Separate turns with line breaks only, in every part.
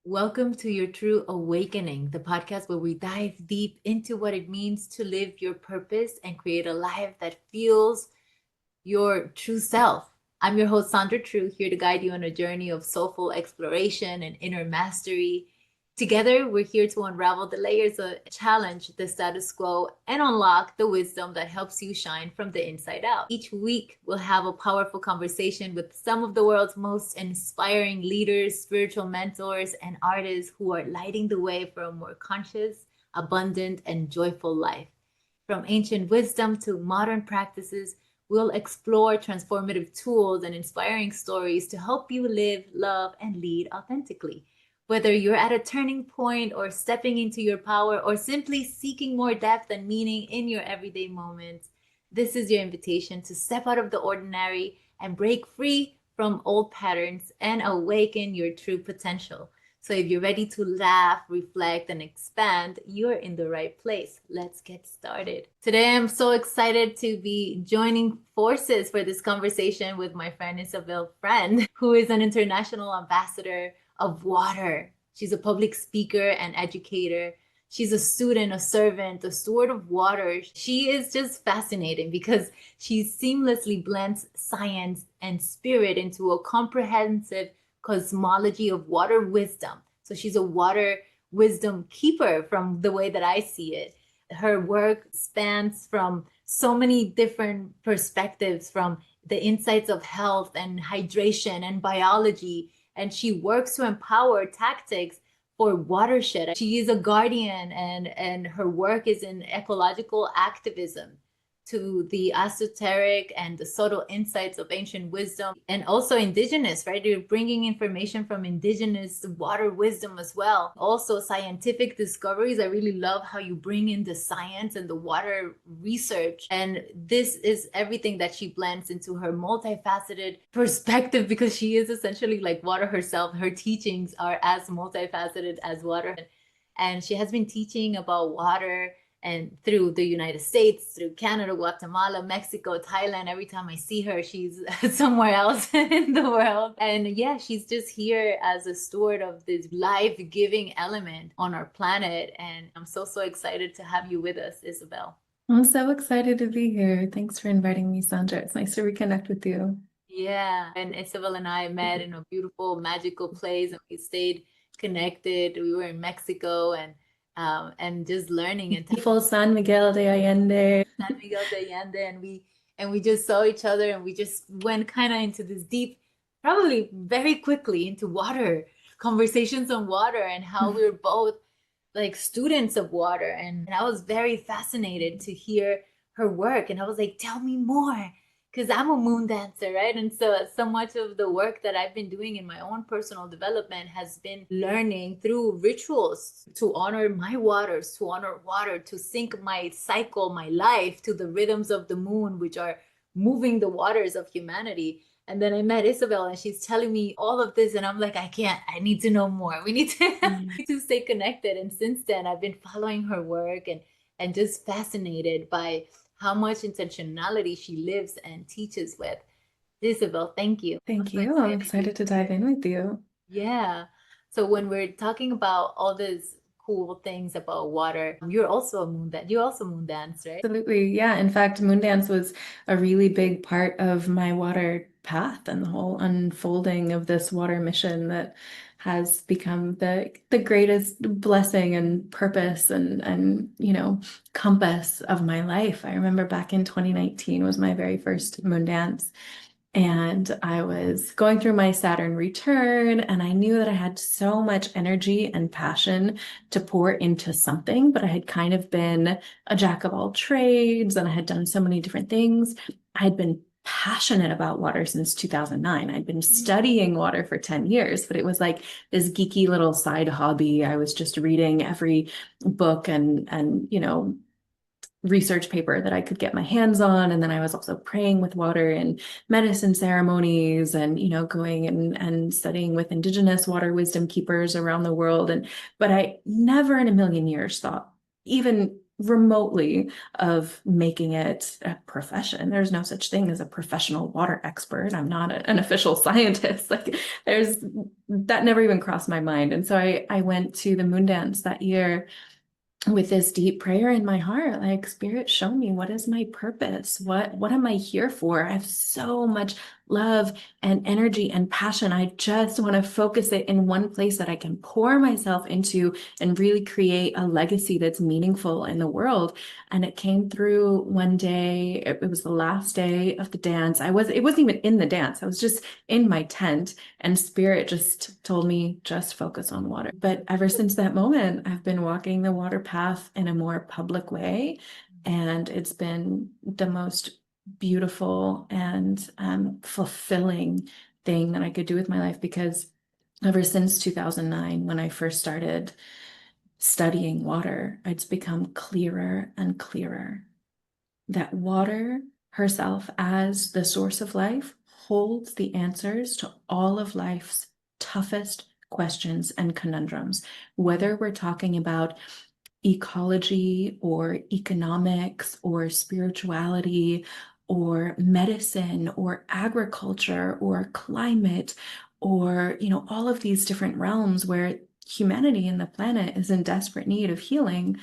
Welcome to Your True Awakening, the podcast where we dive deep into what it means to live your purpose and create a life that feels your true self. I'm your host, Sandra Tru, here to guide you on a journey of soulful exploration and inner mastery. Together, we're here to unravel the layers of challenge the status quo and unlock the wisdom that helps you shine from the inside out. Each week, we'll have a powerful conversation with some of the world's most inspiring leaders, spiritual mentors, and artists who are lighting the way for a more conscious, abundant, and joyful life. From ancient wisdom to modern practices, we'll explore transformative tools and inspiring stories to help you live, love, and lead authentically. Whether you're at a turning point or stepping into your power or simply seeking more depth and meaning in your everyday moments, this is your invitation to step out of the ordinary and break free from old patterns and awaken your true potential. So if you're ready to laugh, reflect, and expand, you're in the right place. Let's get started. Today, I'm so excited to be joining forces for this conversation with my friend Isabel Friend, who is an international ambassador of water. She's a public speaker and educator. She's a student, a servant, a steward of water. She is just fascinating because she seamlessly blends science and spirit into a comprehensive cosmology of water wisdom. So she's a water wisdom keeper from the way that I see it. Her work spans from so many different perspectives, from the insights of health and hydration and biology, and she works to empower tactics for watershed. She is a guardian, and her work is in ecological activism, to the esoteric and the subtle insights of ancient wisdom, and also indigenous, right? You're bringing information from indigenous water wisdom as well. Also scientific discoveries. I really love how you bring in the science and the water research. And this is everything that she blends into her multifaceted perspective, because she is essentially like water herself. Her teachings are as multifaceted as water. And she has been teaching about water and through the United States, through Canada, Guatemala, Mexico, Thailand. Every time I see her, she's somewhere else in the world. And yeah, she's just here as a steward of this life-giving element on our planet. And I'm so, so excited to have you with us, Isabel.
I'm so excited to be here. Thanks for inviting me, Sandra. It's nice to reconnect with you.
Yeah, and Isabel and I met in a beautiful, magical place, and we stayed connected. We were in Mexico, and just learning and
Beautiful San Miguel de Allende.
San Miguel de Allende, and we just saw each other, and we just went kind of into this deep, probably very quickly, into water conversations on water and how we were both like students of water, and I was very fascinated to hear her work, and I was like, tell me more, because I'm a moon dancer, right? And so much of the work that I've been doing in my own personal development has been learning through rituals to honor my waters, to honor water, to sync my cycle, my life to the rhythms of the moon, which are moving the waters of humanity. And then I met Isabel, and she's telling me all of this, and I'm like, I can't, I need to know more. We need to stay connected. And since then, I've been following her work, and just fascinated by how much intentionality she lives and teaches with. Isabel, thank you.
Thank you. I'm excited to dive in with you.
Yeah. So when we're talking about all these cool things about water, you're also a moon dance. You also moon dance, right?
Absolutely. Yeah. In fact, moon dance was a really big part of my water path and the whole unfolding of this water mission that has become the greatest blessing and purpose and compass of my life. I remember back in 2019 was my very first moon dance. And I was going through my Saturn return, and I knew that I had so much energy and passion to pour into something, but I had kind of been a jack of all trades, and I had done so many different things. I had been passionate about water since 2009. I'd been studying water for 10 years, but it was like this geeky little side hobby. I was just reading every book and research paper that I could get my hands on. And then I was also praying with water in medicine ceremonies and, going and studying with indigenous water wisdom keepers around the world. But I never in a million years thought, even remotely of making it a profession. There's no such thing as a professional water expert. I'm not an official scientist. Like there's that never even crossed my mind. And so I went to the moon dance that year with this deep prayer in my heart, like, Spirit, show me, what is my purpose? What am I here for? I have so much love and energy and passion. I just want to focus it in one place that I can pour myself into and really create a legacy that's meaningful in the world. And it came through one day. It was the last day of the dance. It wasn't even in the dance. I was just in my tent, and Spirit just told me, just focus on water. But ever since that moment, I've been walking the water path in a more public way. And it's been the most beautiful and fulfilling thing that I could do with my life, because ever since 2009, when I first started studying water, it's become clearer and clearer that water herself, as the source of life, holds the answers to all of life's toughest questions and conundrums. Whether we're talking about ecology or economics or spirituality or medicine or agriculture or climate, or all of these different realms where humanity and the planet is in desperate need of healing,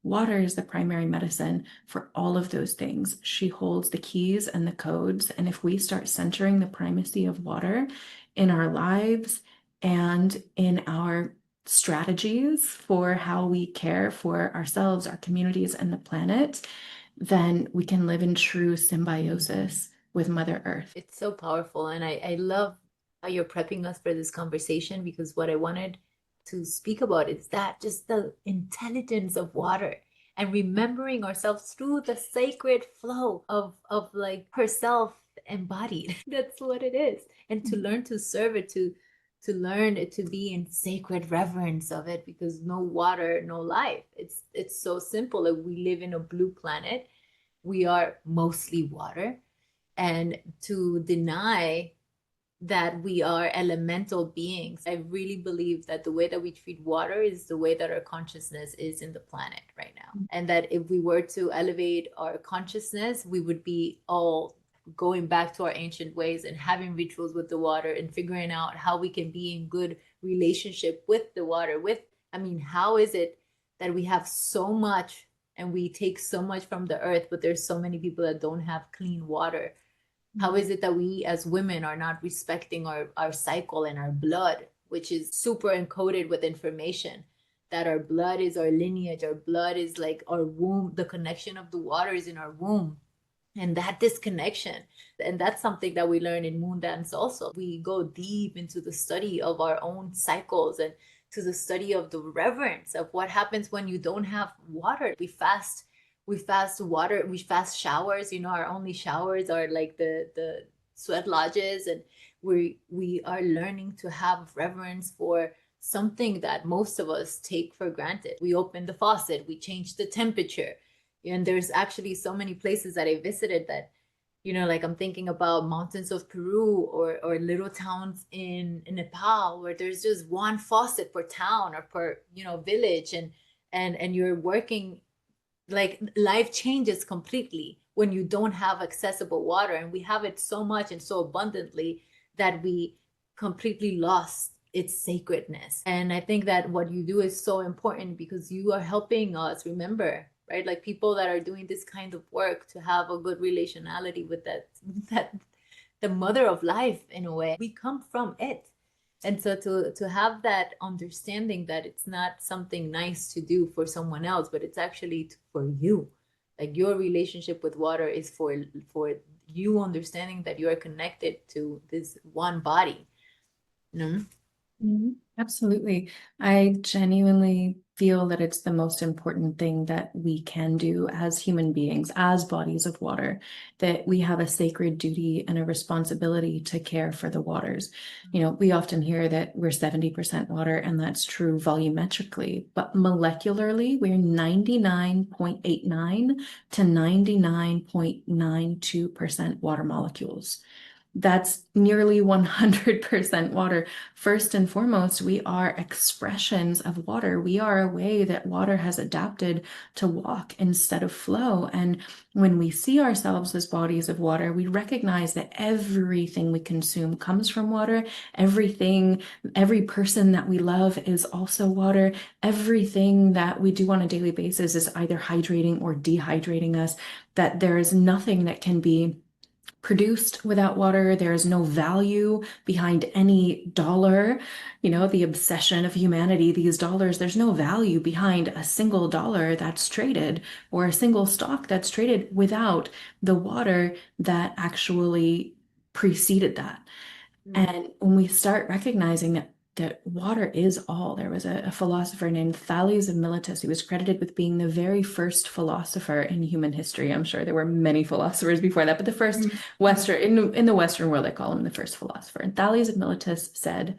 water is the primary medicine for all of those things. She holds the keys and the codes. And if we start centering the primacy of water in our lives and in our strategies for how we care for ourselves, our communities, and the planet, then we can live in true symbiosis with Mother Earth.
It's so powerful. And I love how you're prepping us for this conversation, because what I wanted to speak about is that just the intelligence of water and remembering ourselves through the sacred flow of like herself embodied. That's what it is. And to learn to serve it, to learn it, to be in sacred reverence of it, because no water, no life. It's so simple. Like, we live in a blue planet. We are mostly water. And to deny that we are elemental beings, I really believe that the way that we treat water is the way that our consciousness is in the planet right now. And that if we were to elevate our consciousness, we would be all going back to our ancient ways and having rituals with the water and figuring out how we can be in good relationship with the water. How is it that we have so much and we take so much from the earth, but there's so many people that don't have clean water? How is it that we as women are not respecting our cycle and our blood, which is super encoded with information? That our blood is our lineage, our blood is like our womb, the connection of the water is in our womb. And that disconnection, and that's something that we learn in moon dance also. We go deep into the study of our own cycles and to the study of the reverence of what happens when you don't have water. We fast water, we fast showers. Our only showers are like the sweat lodges. And we are learning to have reverence for something that most of us take for granted. We open the faucet, we change the temperature. And there's actually so many places that I visited that, like I'm thinking about mountains of Peru, or little towns in Nepal, where there's just one faucet per town or per, village. And you're working, like, life changes completely when you don't have accessible water. And we have it so much and so abundantly that we completely lost its sacredness. And I think that what you do is so important, because you are helping us remember, right? Like, people that are doing this kind of work, to have a good relationality with that the mother of life. In a way, we come from it. And so to have that understanding that it's not something nice to do for someone else, but it's actually for you. Like, your relationship with water is for you, understanding that you are connected to this one body.
Absolutely. I genuinely feel that it's the most important thing that we can do as human beings, as bodies of water, that we have a sacred duty and a responsibility to care for the waters. We often hear that we're 70% water, and that's true volumetrically, but molecularly, we're 99.89 to 99.92% water molecules. That's nearly 100% water. First and foremost, we are expressions of water. We are a way that water has adapted to walk instead of flow. And when we see ourselves as bodies of water, we recognize that everything we consume comes from water. Everything, every person that we love is also water. Everything that we do on a daily basis is either hydrating or dehydrating us, that there is nothing that can be produced without water. There is no value behind any dollar. You know, the obsession of humanity, these dollars, there's no value behind a single dollar that's traded or a single stock that's traded without the water that actually preceded that.
Mm.
And when we start recognizing that water is all, there was a philosopher named Thales of Miletus who was credited with being the very first philosopher in human history. I'm sure there were many philosophers before that, but the first
Mm.
Western in the Western world, I call him the first philosopher. And Thales of Miletus said,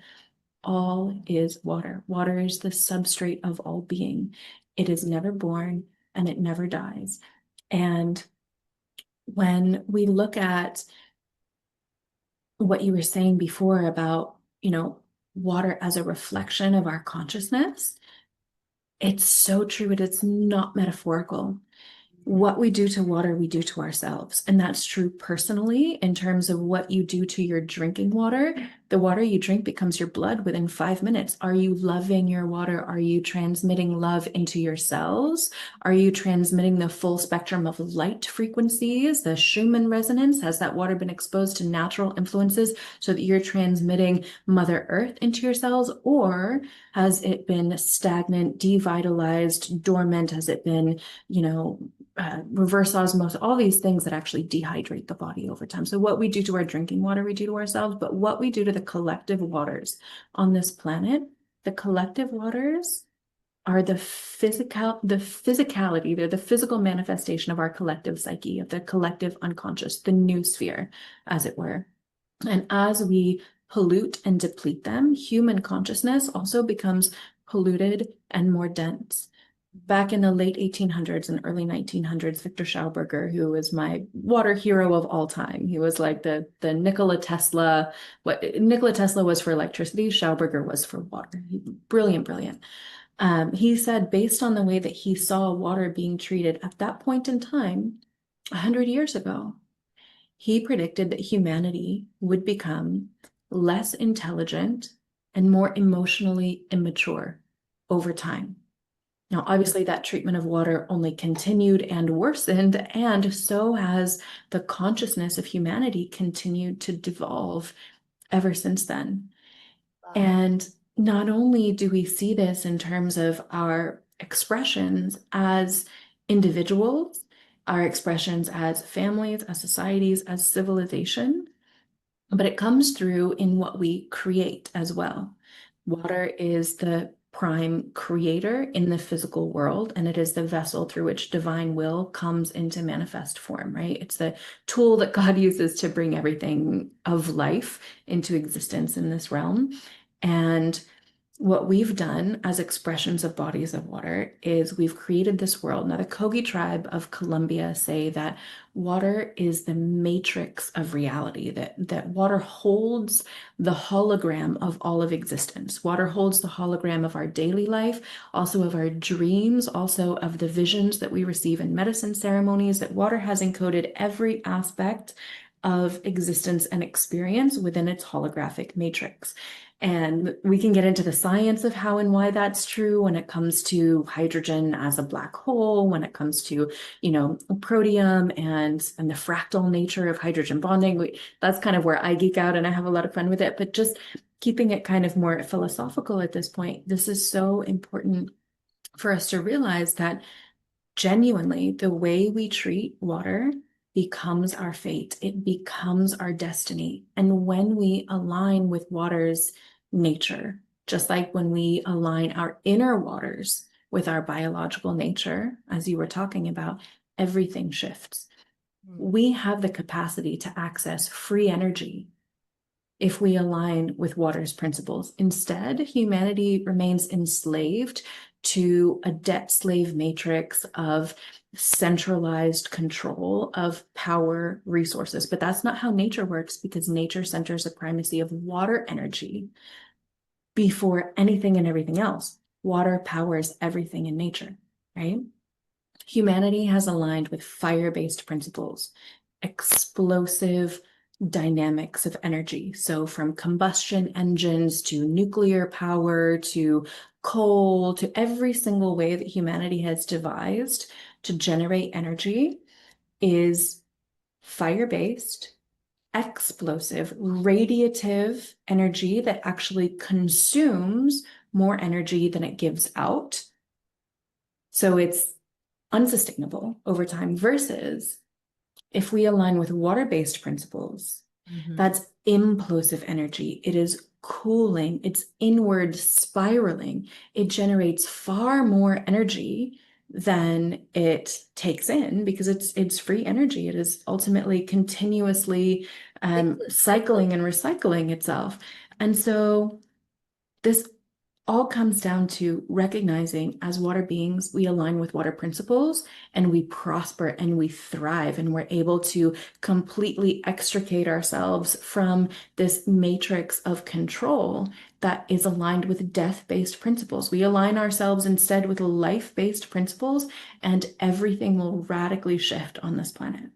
"All is water. Water is the substrate of all being. It is never born and it never dies." And when we look at what you were saying before about, water as a reflection of our consciousness, it's so true. It's not metaphorical. What we do to water, we do to ourselves. And that's true personally in terms of what you do to your drinking water. The water you drink becomes your blood within 5 minutes. Are you loving your water? Are you transmitting love into your cells? Are you transmitting the full spectrum of light frequencies, the Schumann resonance? Has that water been exposed to natural influences so that you're transmitting Mother Earth into your cells? Or has it been stagnant, devitalized, dormant? Has it been, reverse osmosis, all these things that actually dehydrate the body over time? So what we do to our drinking water, we do to ourselves, but what we do to the collective waters on this planet, the collective waters are the physicality, they're the physical manifestation of our collective psyche, of the collective unconscious, the new sphere, as it were. And as we pollute and deplete them, human consciousness also becomes polluted and more dense. Back in the late 1800s and early 1900s, Victor Schauberger, who was my water hero of all time, he was like the Nikola Tesla. What Nikola Tesla was for electricity, Schauberger was for water. Brilliant, brilliant. He said, based on the way that he saw water being treated at that point in time, 100 years ago, he predicted that humanity would become less intelligent and more emotionally immature over time. Now, obviously, that treatment of water only continued and worsened, and so has the consciousness of humanity continued to devolve ever since then.
Wow.
And not only do we see this in terms of our expressions as individuals, our expressions as families, as societies, as civilization, but it comes through in what we create as well. Water is the prime creator in the physical world, and it is the vessel through which divine will comes into manifest form, right? It's the tool that God uses to bring everything of life into existence in this realm. And what we've done as expressions of bodies of water is we've created this world. Now, the Kogi tribe of Colombia say that water is the matrix of reality, that water holds the hologram of all of existence. Water holds the hologram of our daily life, also of our dreams, also of the visions that we receive in medicine ceremonies, that water has encoded every aspect of existence and experience within its holographic matrix. And we can get into the science of how and why that's true when it comes to hydrogen as a black hole, when it comes to, protium and the fractal nature of hydrogen bonding. That's kind of where I geek out and I have a lot of fun with it. But just keeping it kind of more philosophical at this point, this is so important for us to realize that genuinely, the way we treat water becomes our fate. It becomes our destiny. And when we align with water's nature, just like when we align our inner waters with our biological nature, as you were talking about, everything shifts.
Mm.
We have the capacity to access free energy if we align with water's principles. Instead, humanity remains enslaved to a debt slave matrix of centralized control of power resources. But that's not how nature works, because nature centers the primacy of water energy before anything and everything else. Water powers everything in nature, right? Humanity has aligned with fire-based principles, explosive dynamics of energy. So from combustion engines to nuclear power to coal to every single way that humanity has devised to generate energy is fire-based, explosive, radiative energy that actually consumes more energy than it gives out. So it's unsustainable over time, versus if we align with water-based principles, that's implosive energy. It is cooling, it's inward spiraling. It generates far more energy than it takes in, because it's free energy. It is ultimately continuously cycling and recycling itself. And so this all comes down to recognizing, as water beings, we align with water principles and we prosper and we thrive, and we're able to completely extricate ourselves from this matrix of control that is aligned with death-based principles. We align ourselves instead with life-based principles, and everything will radically shift on this planet.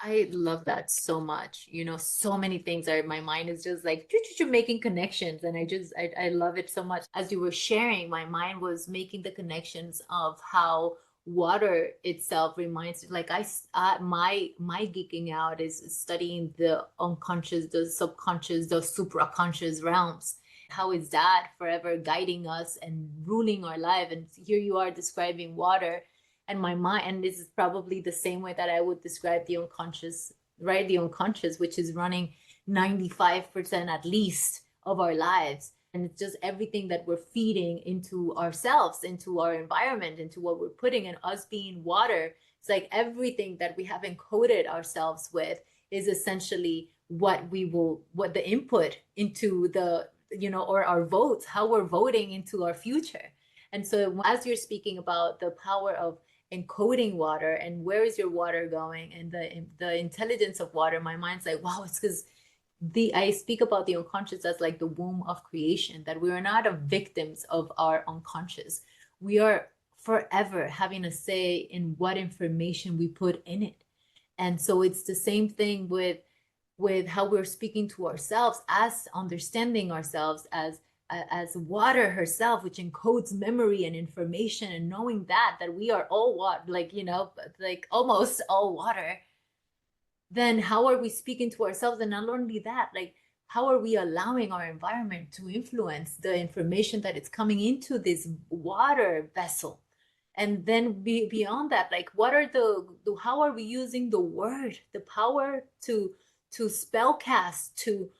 I love that so much. You know, so many things are, my mind is just like making connections. And I love it so much. As you were sharing, my mind was making the connections of how water itself reminds, like my geeking out is studying the unconscious, the subconscious, the supraconscious realms. How is that forever guiding us and ruling our life? And here you are describing water, and my mind, and this is probably the same way that I would describe the unconscious, right? The unconscious, which is running 95% at least of our lives. And it's just everything that we're feeding into ourselves, into our environment, into what we're putting in. Us being water, it's like everything that we have encoded ourselves with is essentially what the input into the, or our votes, how we're voting into our future. And so as you're speaking about the power of encoding water and where is your water going, and the intelligence of water, my mind's like, wow, it's because I speak about the unconscious as like the womb of creation, that we are not victims of our unconscious. We are forever having a say in what information we put in it. And so it's the same thing with how we're speaking to ourselves, as understanding ourselves as water herself, which encodes memory and information, and knowing that we are all water, like, like almost all water. Then how are we speaking to ourselves? And not only that, like, how are we allowing our environment to influence the information that is coming into this water vessel? And then beyond that, like, what are how are we using the word, the power to spell cast, to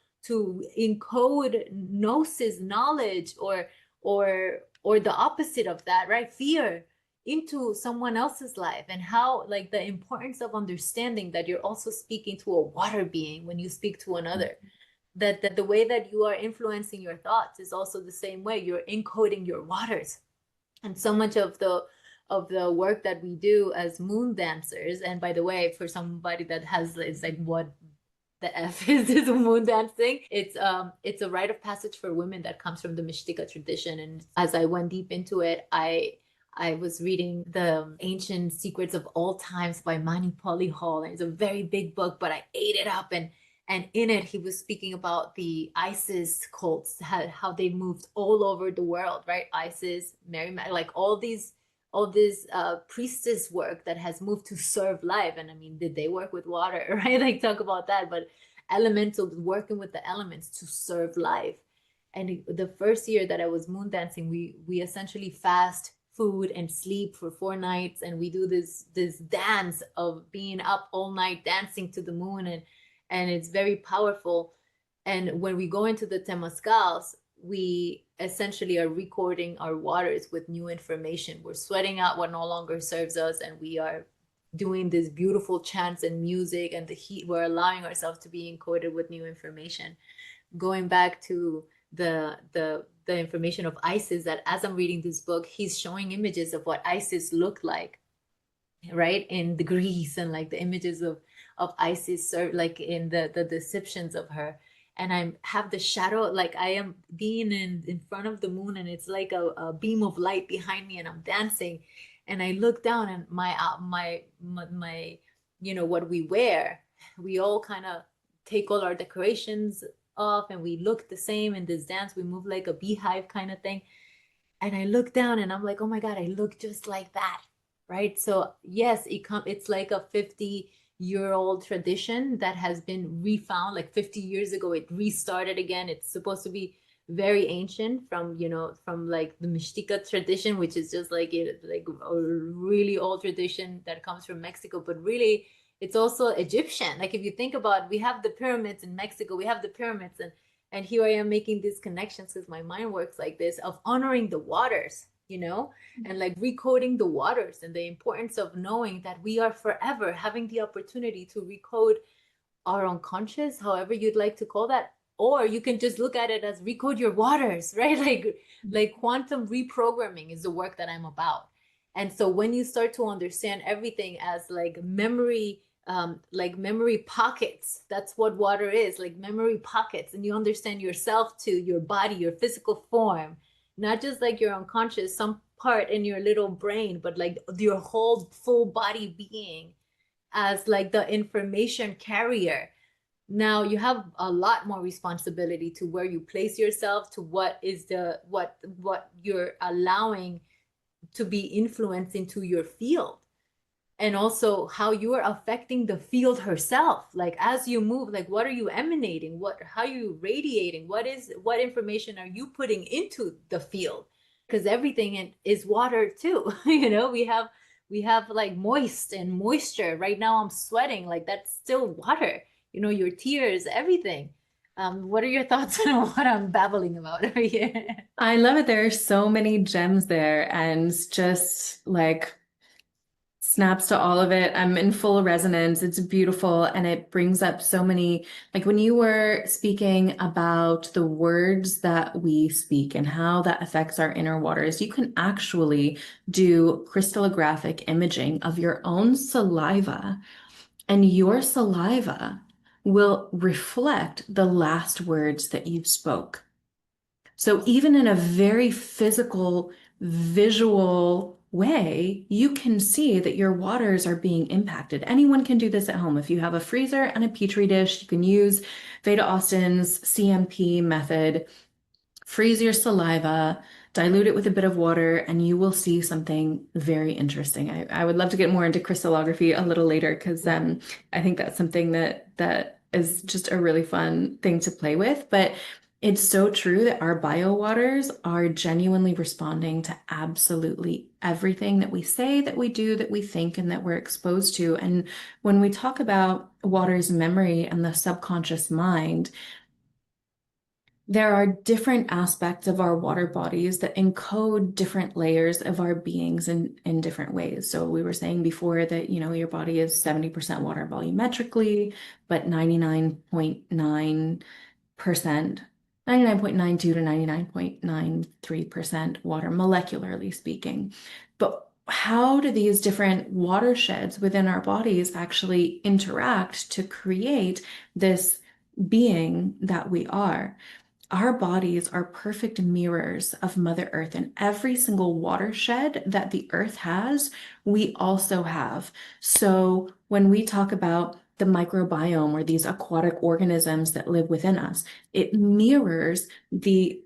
encode gnosis, knowledge, or the opposite of that, right? Fear, into someone else's life. And how, like, the importance of understanding that you're also speaking to a water being when you speak to another, that the way that you are influencing your thoughts is also the same way you're encoding your waters. And so much of the work that we do as moon dancers, and by the way, for somebody that has, it's like, what the F is this moon dancing? It's a rite of passage for women that comes from the Mishtika tradition. And as I went deep into it, I was reading the Ancient Secrets of All Times by Manipali Hall. And it's a very big book, but I ate it up. And in it, he was speaking about the Isis cults, how they moved all over the world, right? Isis, Mary, like all this priestess work that has moved to serve life. And I mean, did they work with water, right? Like, talk about that. But elemental, working with the elements to serve life. And the first year that I was moon dancing, we essentially fast food and sleep for 4 nights, and we do this dance of being up all night dancing to the moon, and it's very powerful. And when we go into the temazcals, we essentially are recording our waters with new information. We're sweating out what no longer serves us, and we are doing this beautiful chants and music, and the heat, we're allowing ourselves to be encoded with new information. going back to the information of ISIS, that as I'm reading this book, he's showing images of what ISIS looked like, right, in the Greece, and like the images of Isis, or like in the deceptions of her. And I have the shadow, like I am being in front of the moon, and it's like a beam of light behind me, and I'm dancing, and I look down, and my what we wear, we all kind of take all our decorations off, and we look the same in this dance. We move like a beehive kind of thing. And I look down, and I'm like, oh my God, I look just like that. Right. So yes, it's like a 50-year-old tradition that has been refound. Like 50 years ago, it restarted again. It's supposed to be very ancient, from, from like the Mixteca tradition, which is just like a really old tradition that comes from Mexico. But really, it's also Egyptian. Like if you think about, we have the pyramids in Mexico, we have the pyramids, and here I am making these connections, because my mind works like this, of honoring the waters, and like recoding the waters, and the importance of knowing that we are forever having the opportunity to recode our unconscious, however you'd like to call that. Or you can just look at it as recode your waters, right? Like quantum reprogramming is the work that I'm about. And so when you start to understand everything as like memory pockets, that's what water is, like memory pockets. And you understand yourself too, your body, your physical form, not just like your unconscious, some part in your little brain, but like your whole full body being as like the information carrier. Now you have a lot more responsibility to where you place yourself, to what is what you're allowing to be influenced into your field, and also how you are affecting the field herself. Like as you move, like what are you emanating, how are you radiating, what information are you putting into the field? Because everything is water too. We have like moist and moisture. Right now I'm sweating, like that's still water. Your tears, everything. What are your thoughts on what I'm babbling about over here?
I love it. There are so many gems there, and just like snaps to all of it. I'm in full resonance. It's beautiful. And it brings up so many, like when you were speaking about the words that we speak and how that affects our inner waters, you can actually do crystallographic imaging of your own saliva, and your saliva will reflect the last words that you spoke. So even in a very physical, visual way, you can see that your waters are being impacted. Anyone can do this at home. If you have a freezer and a petri dish, you can use Veda Austin's CMP method. Freeze your saliva, dilute it with a bit of water, and you will see something very interesting. I would love to get more into crystallography a little later, because I think that's something that is just a really fun thing to play with. But it's so true that our bio waters are genuinely responding to absolutely everything that we say, that we do, that we think, and that we're exposed to. And when we talk about water's memory and the subconscious mind, there are different aspects of our water bodies that encode different layers of our beings in different ways. So we were saying before that, your body is 70% water volumetrically, but 99.9%, 99.92 to 99.93% water molecularly speaking. But how do these different watersheds within our bodies actually interact to create this being that we are? Our bodies are perfect mirrors of Mother Earth, and every single watershed that the Earth has, we also have. So when we talk about the microbiome, or these aquatic organisms that live within us, it mirrors the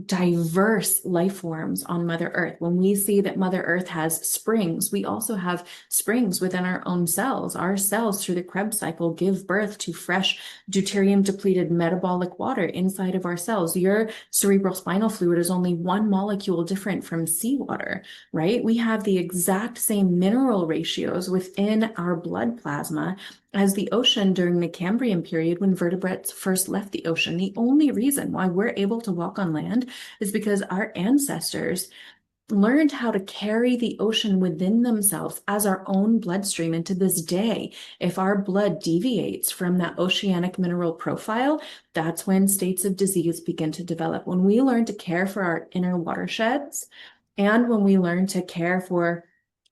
diverse life forms on Mother Earth. When we see that Mother Earth has springs, we also have springs within our own cells. Our cells, through the Krebs cycle, give birth to fresh deuterium depleted metabolic water inside of our cells. Your cerebral spinal fluid is only one molecule different from seawater, right? We have the exact same mineral ratios within our blood plasma as the ocean during the Cambrian period, when vertebrates first left the ocean. The only reason why we're able to walk on land is because our ancestors learned how to carry the ocean within themselves as our own bloodstream. And to this day, if our blood deviates from that oceanic mineral profile, that's when states of disease begin to develop. When we learn to care for our inner watersheds, and when we learn to care for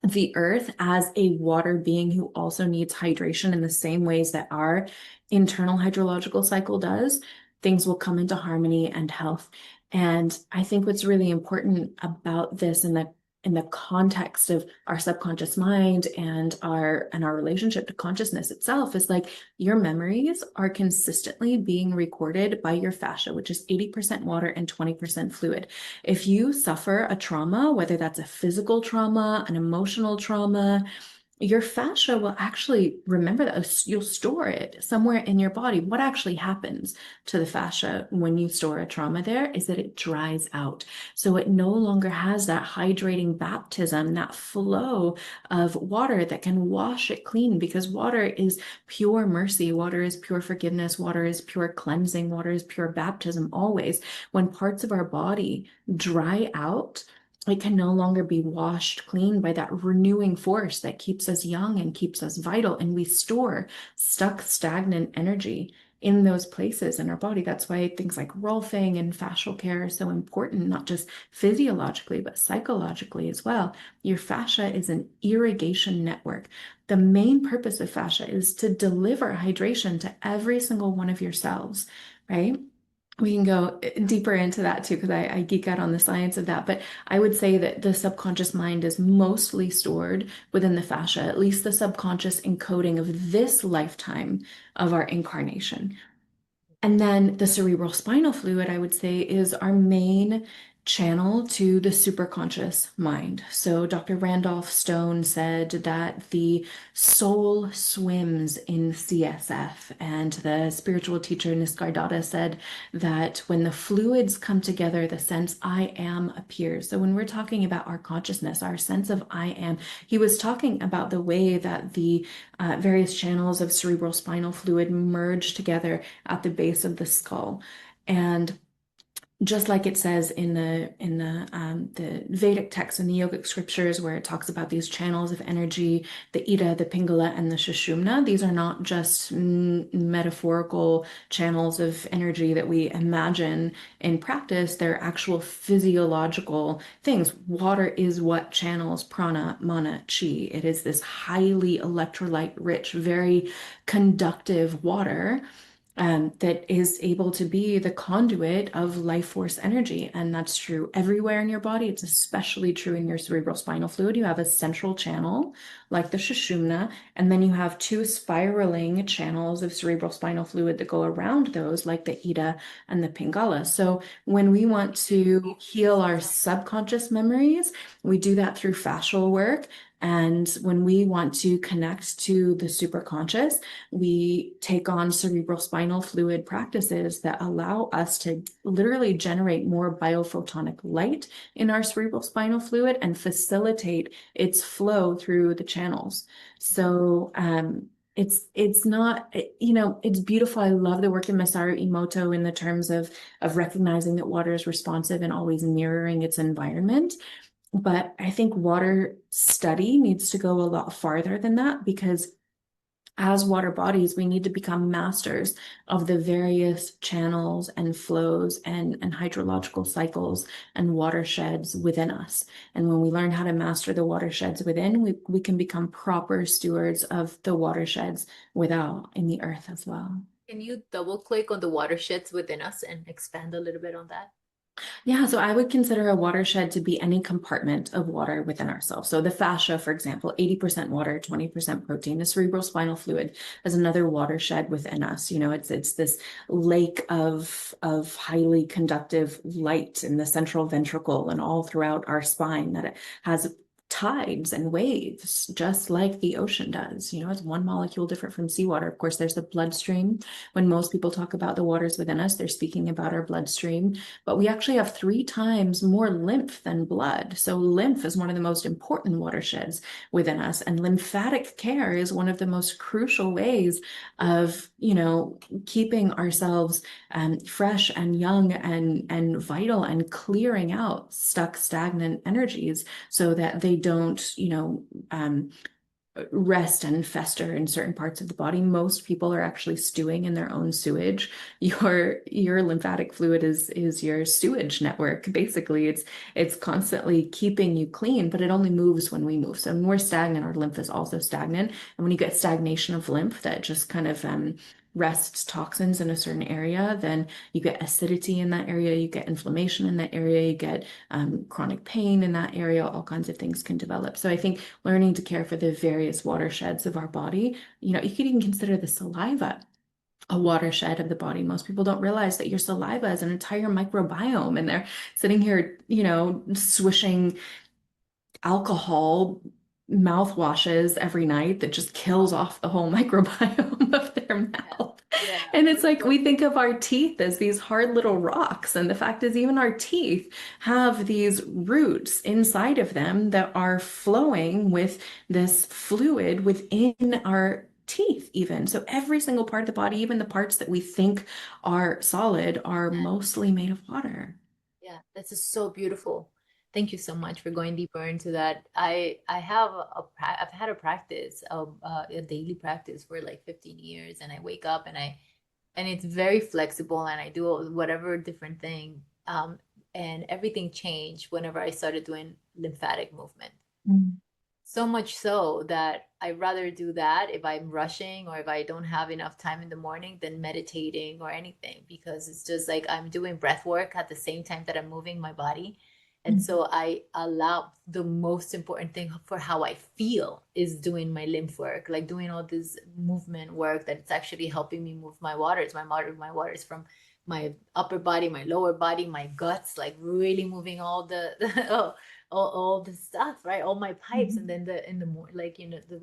the earth as a water being who also needs hydration in the same ways that our internal hydrological cycle does, things will come into harmony and health. And I think what's really important about this in the context of our subconscious mind and our relationship to consciousness itself is like your memories are consistently being recorded by your fascia, which is 80% water and 20% fluid. If you suffer a trauma, whether that's a physical trauma, an emotional trauma, your fascia will actually remember that. You'll store it somewhere in your body. What actually happens to the fascia when you store a trauma there is that it dries out. So it no longer has that hydrating baptism, that flow of water that can wash it clean, because water is pure mercy. Water is pure forgiveness. Water is pure cleansing. Water is pure baptism always. When parts of our body dry out, it can no longer be washed clean by that renewing force that keeps us young and keeps us vital. And we store stuck, stagnant energy in those places in our body. That's why things like rolfing and fascial care are so important, not just physiologically, but psychologically as well. Your fascia is an irrigation network. The main purpose of fascia is to deliver hydration to every single one of your cells, right? We can go deeper into that too, because I geek out on the science of that. But I would say that the subconscious mind is mostly stored within the fascia, at least the subconscious encoding of this lifetime of our incarnation. And then the cerebral spinal fluid, I would say, is our main channel to the superconscious mind. So Dr. Randolph Stone said that the soul swims in CSF, and the spiritual teacher Nisargadatta said that when the fluids come together, the sense I am appears. So when we're talking about our consciousness, our sense of I am, he was talking about the way that the various channels of cerebral spinal fluid merge together at the base of the skull. And just like it says in the Vedic texts and the yogic scriptures, where it talks about these channels of energy, the Ida, the Pingala, and the Sushumna, these are not just metaphorical channels of energy that we imagine in practice. They're actual physiological things. Water is what channels prana, mana, chi. It is this highly electrolyte rich, very conductive water that is able to be the conduit of life force energy. And that's true everywhere in your body. It's especially true in your cerebral spinal fluid. You have a central channel like the Sushumna, and then you have two spiraling channels of cerebral spinal fluid that go around those, like the Ida and the Pingala. So when we want to heal our subconscious memories, we do that through fascial work. And when we want to connect to the superconscious, we take on cerebral spinal fluid practices that allow us to literally generate more biophotonic light in our cerebral spinal fluid and facilitate its flow through the channels. So it's not, it's beautiful. I love the work of Masaru Emoto in the terms of recognizing that water is responsive and always mirroring its environment. But I think water study needs to go a lot farther than that, because as water bodies, we need to become masters of the various channels and flows and hydrological cycles and watersheds within us. And when we learn how to master the watersheds within, we can become proper stewards of the watersheds without in the earth as well.
Can you double click on the watersheds within us and expand a little bit on that?
Yeah, so I would consider a watershed to be any compartment of water within ourselves. So the fascia, for example, 80% water, 20% protein. The cerebral spinal fluid is another watershed within us. It's this lake of highly conductive light in the central ventricle and all throughout our spine, that it has tides and waves, just like the ocean does. You know, it's one molecule different from seawater. Of course, there's the bloodstream. When most people talk about the waters within us, they're speaking about our bloodstream, but we actually have 3 times more lymph than blood. So lymph is one of the most important watersheds within us, and lymphatic care is one of the most crucial ways of, you know, keeping ourselves fresh and young and vital, and clearing out stuck stagnant energies so that they don't, you know, rest and fester in certain parts of the body. Most people are actually stewing in their own sewage. Your lymphatic fluid is your sewage network. Basically, it's constantly keeping you clean, but it only moves when we move. So when we're stagnant, our lymph is also stagnant. And when you get stagnation of lymph that just kind of rests toxins in a certain area, then you get acidity in that area, you get inflammation in that area, you get chronic pain in that area, all kinds of things can develop. So I think learning to care for the various watersheds of our body, you know, you could even consider the saliva a watershed of the body. Most people don't realize that your saliva is an entire microbiome, and they're sitting here, you know, swishing alcohol mouthwashes every night that just kills off the whole microbiome of their
Yeah.
mouth.
Yeah.
And it's like we think of our teeth as these hard little rocks. And the fact is, even our teeth have these roots inside of them that are flowing with this fluid within our teeth, even. So every single part of the body, even the parts that we think are solid, are mostly made of water.
Yeah, that's just so beautiful. Thank you so much for going deeper into that. I have I've had a practice of a daily practice for like 15 years, and I wake up and it's very flexible, and I do whatever different thing. And everything changed whenever I started doing lymphatic movement.
Mm.
So much so that I'd rather do that if I'm rushing or if I don't have enough time in the morning than meditating or anything, because it's just like I'm doing breath work at the same time that I'm moving my body. And so I allow the most important thing for how I feel is doing my lymph work, like doing all this movement work that it's actually helping me move my waters from my upper body, my lower body, my guts, like really moving all the all the stuff, right? All my pipes, and
Mhm.
then the in the more like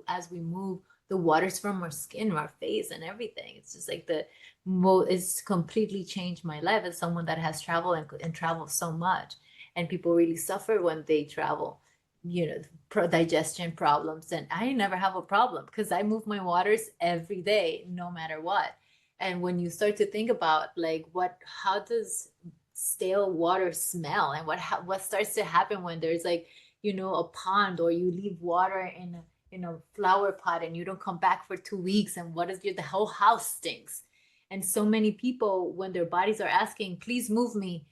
as we move the waters from our skin, our face, and everything. It's just like it's completely changed my life as someone that has traveled and traveled so much, and people really suffer when they travel. Digestion problems, and I never have a problem because I move my waters every day, no matter what. And when you start to think about like how does stale water smell, and what starts to happen when there's like a pond, or you leave water in a flower pot and you don't come back for 2 weeks, and the whole house stinks. And so many people, when their bodies are asking, please move me,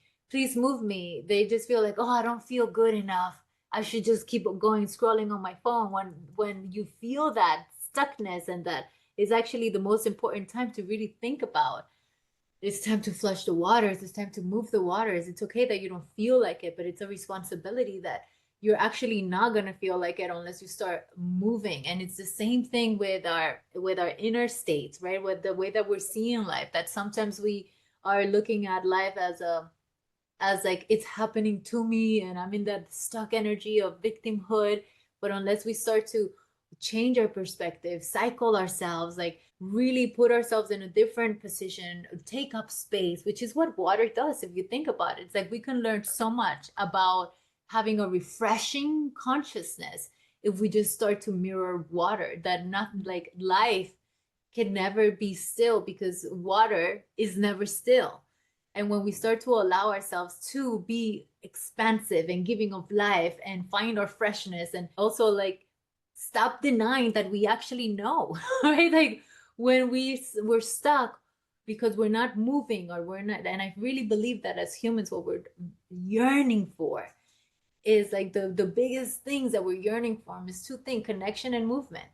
they just feel like, oh, I don't feel good enough, I should just keep going scrolling on my phone, when you feel that stuckness, and that is actually the most important time to really think about. It's time to flush the waters. It's time to move the waters. It's okay that you don't feel like it, but it's a responsibility that you're actually not going to feel like it unless you start moving. And it's the same thing with our inner states, right? With the way that we're seeing life, that sometimes we are looking at life as like it's happening to me and I'm in that stuck energy of victimhood. But unless we start to change our perspective, cycle ourselves, like really put ourselves in a different position, take up space, which is what water does. If you think about it, it's like we can learn so much about having a refreshing consciousness if we just start to mirror water, that not like life can never be still because water is never still. And when we start to allow ourselves to be expansive and giving of life and find our freshness, and also like stop denying that we actually know, right? Like when we're stuck because we're not moving, or we're not, and I really believe that as humans, what we're yearning for is like the biggest things that we're yearning for is two things: connection and movement.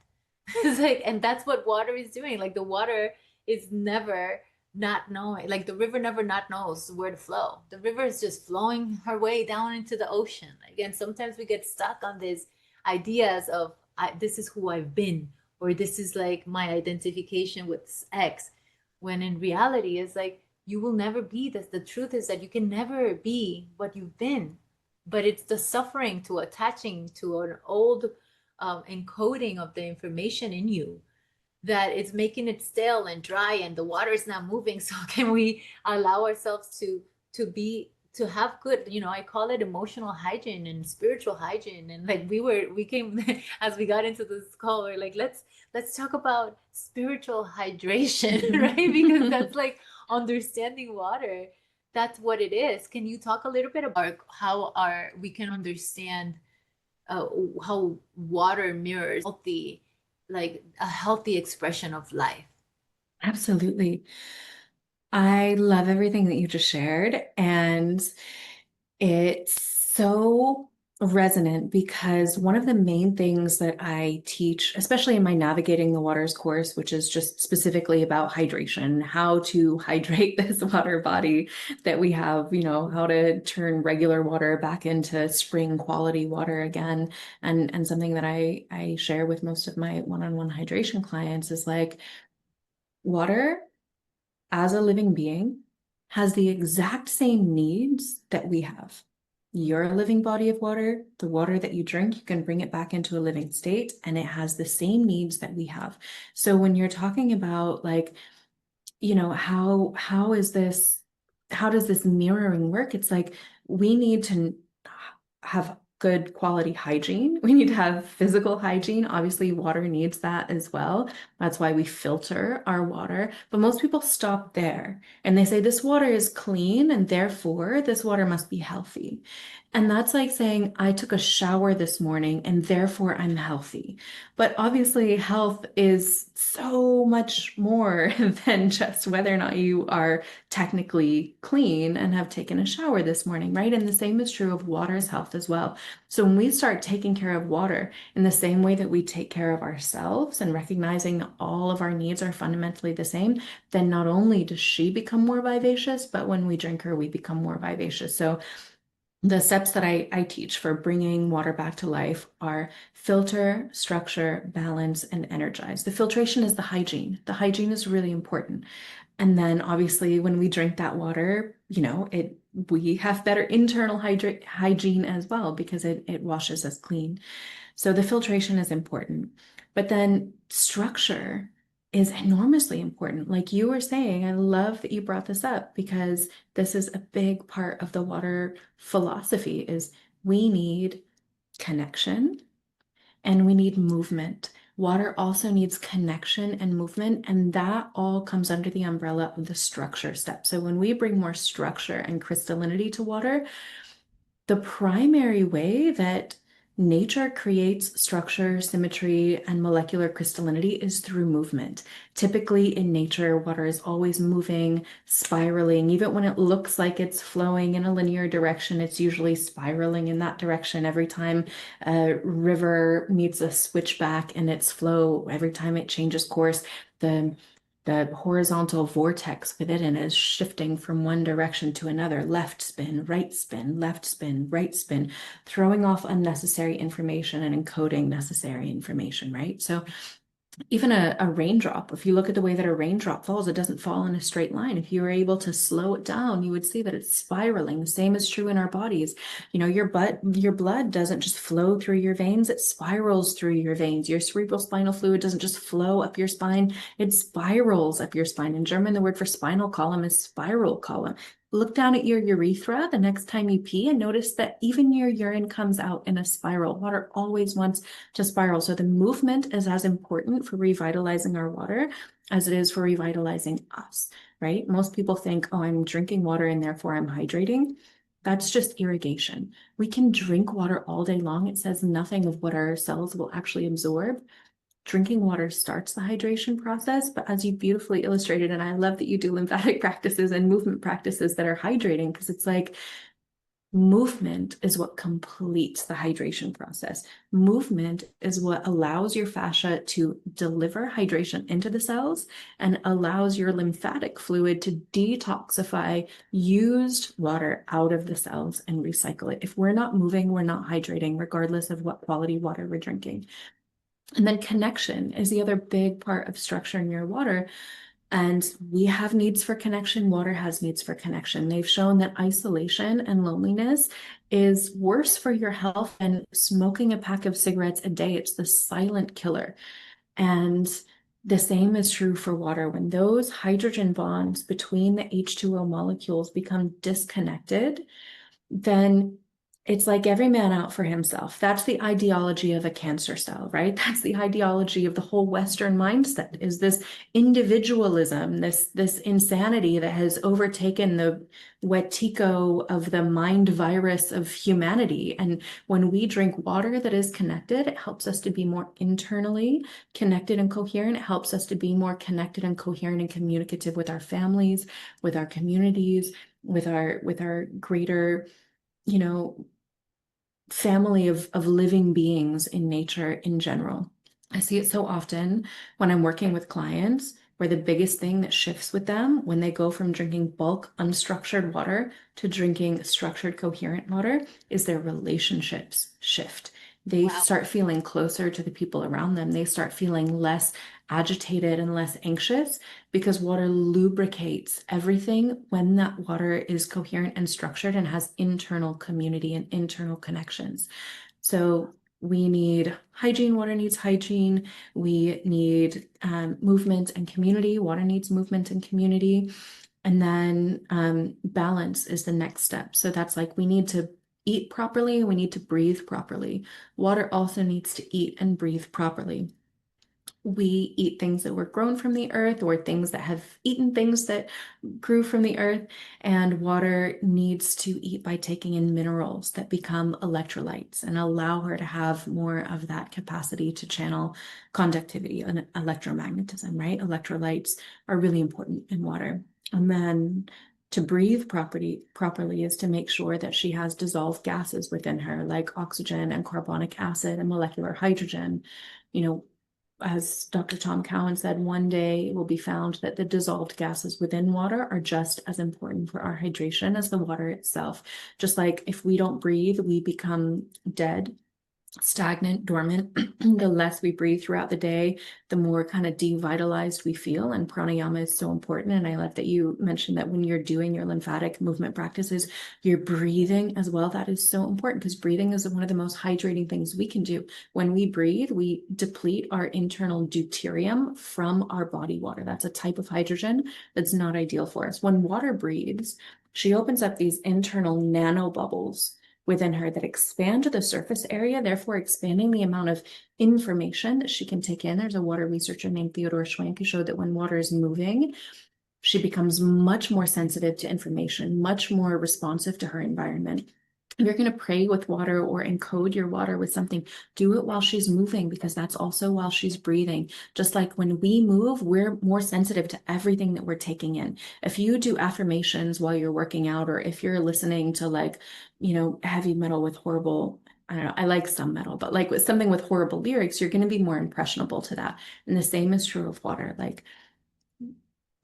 It's like, and that's what water is doing. Like the water is never not knowing, like the river never not knows where to flow. The river is just flowing her way down into the ocean. Again, sometimes we get stuck on these ideas of this is who I've been, or this is like my identification with X, when in reality it's like you will never be this. The truth is that you can never be what you've been. but it's the suffering to attaching to an old encoding of the information in you that it's making it stale and dry and the water is not moving. So can we allow ourselves to have good, I call it emotional hygiene and spiritual hygiene. And like we came as we got into this call, we're like, let's talk about spiritual hydration, right? Because that's like understanding water. That's what it is. Can you talk a little bit about how our we can understand uh, how water mirrors healthy, like a healthy expression of life?
Absolutely. I love everything that you just shared, and it's so resonant because one of the main things that I teach, especially in my Navigating the Waters course, which is just specifically about hydration, how to hydrate this water body that we have, how to turn regular water back into spring quality water again. And something that I share with most of my one-on-one hydration clients is like water as a living being has the exact same needs that we have. You're a living body of water. The water that you drink, you can bring it back into a living state, and it has the same needs that we have. So when you're talking about like, how is this, how does this mirroring work? It's like we need to have good quality hygiene. We need to have physical hygiene. Obviously, water needs that as well. That's why we filter our water. But most people stop there and they say this water is clean and therefore this water must be healthy. And that's like saying, I took a shower this morning and therefore I'm healthy. But obviously, health is so much more than just whether or not you are technically clean and have taken a shower this morning, right? And the same is true of water's health as well. So when we start taking care of water in the same way that we take care of ourselves and recognizing that all of our needs are fundamentally the same, then not only does she become more vivacious, but when we drink her, we become more vivacious. So the steps that I teach for bringing water back to life are filter, structure, balance, and energize. The filtration is the hygiene. The hygiene is really important. And then obviously when we drink that water, we have better internal hygiene as well because it washes us clean. So the filtration is important. But then structure is enormously important. Like you were saying, I love that you brought this up because this is a big part of the water philosophy is we need connection and we need movement. Water also needs connection and movement, and that all comes under the umbrella of the structure step. So when we bring more structure and crystallinity to water, the primary way that nature creates structure, symmetry, and molecular crystallinity is through movement. Typically in nature, water is always moving, spiraling. Even when it looks like it's flowing in a linear direction, it's usually spiraling in that direction. Every time a river meets a switchback in its flow, every time it changes course, the the horizontal vortex within it is shifting from one direction to another, left spin, right spin, left spin, right spin, throwing off unnecessary information and encoding necessary information, right? So even a raindrop, if you look at the way that a raindrop falls, it doesn't fall in a straight line. If you were able to slow it down, you would see that it's spiraling. The same is true in our bodies. Your blood doesn't just flow through your veins, it spirals through your veins. Your cerebral spinal fluid doesn't just flow up your spine, it spirals up your spine. In German, the word for spinal column is spiral column. Look down at your urethra the next time you pee and notice that even your urine comes out in a spiral. Water always wants to spiral. So the movement is as important for revitalizing our water as it is for revitalizing us, right? Most people think, oh, I'm drinking water and therefore I'm hydrating. That's just irrigation. We can drink water all day long. It says nothing of what our cells will actually absorb. Drinking water starts the hydration process, but as you beautifully illustrated, and I love that you do lymphatic practices and movement practices that are hydrating, because it's like movement is what completes the hydration process. Movement is what allows your fascia to deliver hydration into the cells and allows your lymphatic fluid to detoxify used water out of the cells and recycle it. If we're not moving, we're not hydrating, regardless of what quality water we're drinking. And then connection is the other big part of structuring your water. And we have needs for connection. Water has needs for connection. They've shown that isolation and loneliness is worse for your health than smoking a pack of cigarettes a day. It's the silent killer. And the same is true for water. When those hydrogen bonds between the H2O molecules become disconnected, then it's like every man out for himself. That's the ideology of a cancer cell, right? That's the ideology of the whole Western mindset, is this individualism, this insanity that has overtaken the wetico of the mind virus of humanity. And when we drink water that is connected, it helps us to be more internally connected and coherent. It helps us to be more connected and coherent and communicative with our families, with our communities, with our greater, you know, family of living beings in nature in general. I see it so often when I'm working with clients where the biggest thing that shifts with them when they go from drinking bulk unstructured water to drinking structured coherent water is their relationships shift. They
Wow.
start feeling closer to the people around them. They start feeling less agitated and less anxious because water lubricates everything when that water is coherent and structured and has internal community and internal connections. So we need hygiene, water needs hygiene. We need movement and community. Water needs movement and community. And then balance is the next step. So that's like we need to eat properly. We need to breathe properly. Water also needs to eat and breathe properly. We eat things that were grown from the earth or things that have eaten things that grew from the earth, and water needs to eat by taking in minerals that become electrolytes and allow her to have more of that capacity to channel conductivity and electromagnetism, right? Electrolytes are really important in water. And then to breathe properly is to make sure that she has dissolved gases within her, like oxygen and carbonic acid and molecular hydrogen. You know, as Dr. Tom Cowan said, one day it will be found that the dissolved gases within water are just as important for our hydration as the water itself. Just like if we don't breathe, we become dead, stagnant, dormant. The less we breathe throughout the day, the more kind of devitalized we feel. And pranayama is so important. And I love that you mentioned that when you're doing your lymphatic movement practices, you're breathing as well. That is so important because breathing is one of the most hydrating things we can do. When we breathe, we deplete our internal deuterium from our body water. That's a type of hydrogen that's not ideal for us. When water breathes, she opens up these internal nanobubbles within her that expand the surface area, therefore expanding the amount of information that she can take in. There's a water researcher named Theodore Schwank who showed that when water is moving, she becomes much more sensitive to information, much more responsive to her environment. If you're going to pray with water or encode your water with something, do it while she's moving because that's also while she's breathing. Just like when we move, we're more sensitive to everything that we're taking in. If you do affirmations while you're working out, or if you're listening to like, heavy metal with horrible, I don't know, I like some metal, but like with something with horrible lyrics, you're going to be more impressionable to that. And the same is true of water. Like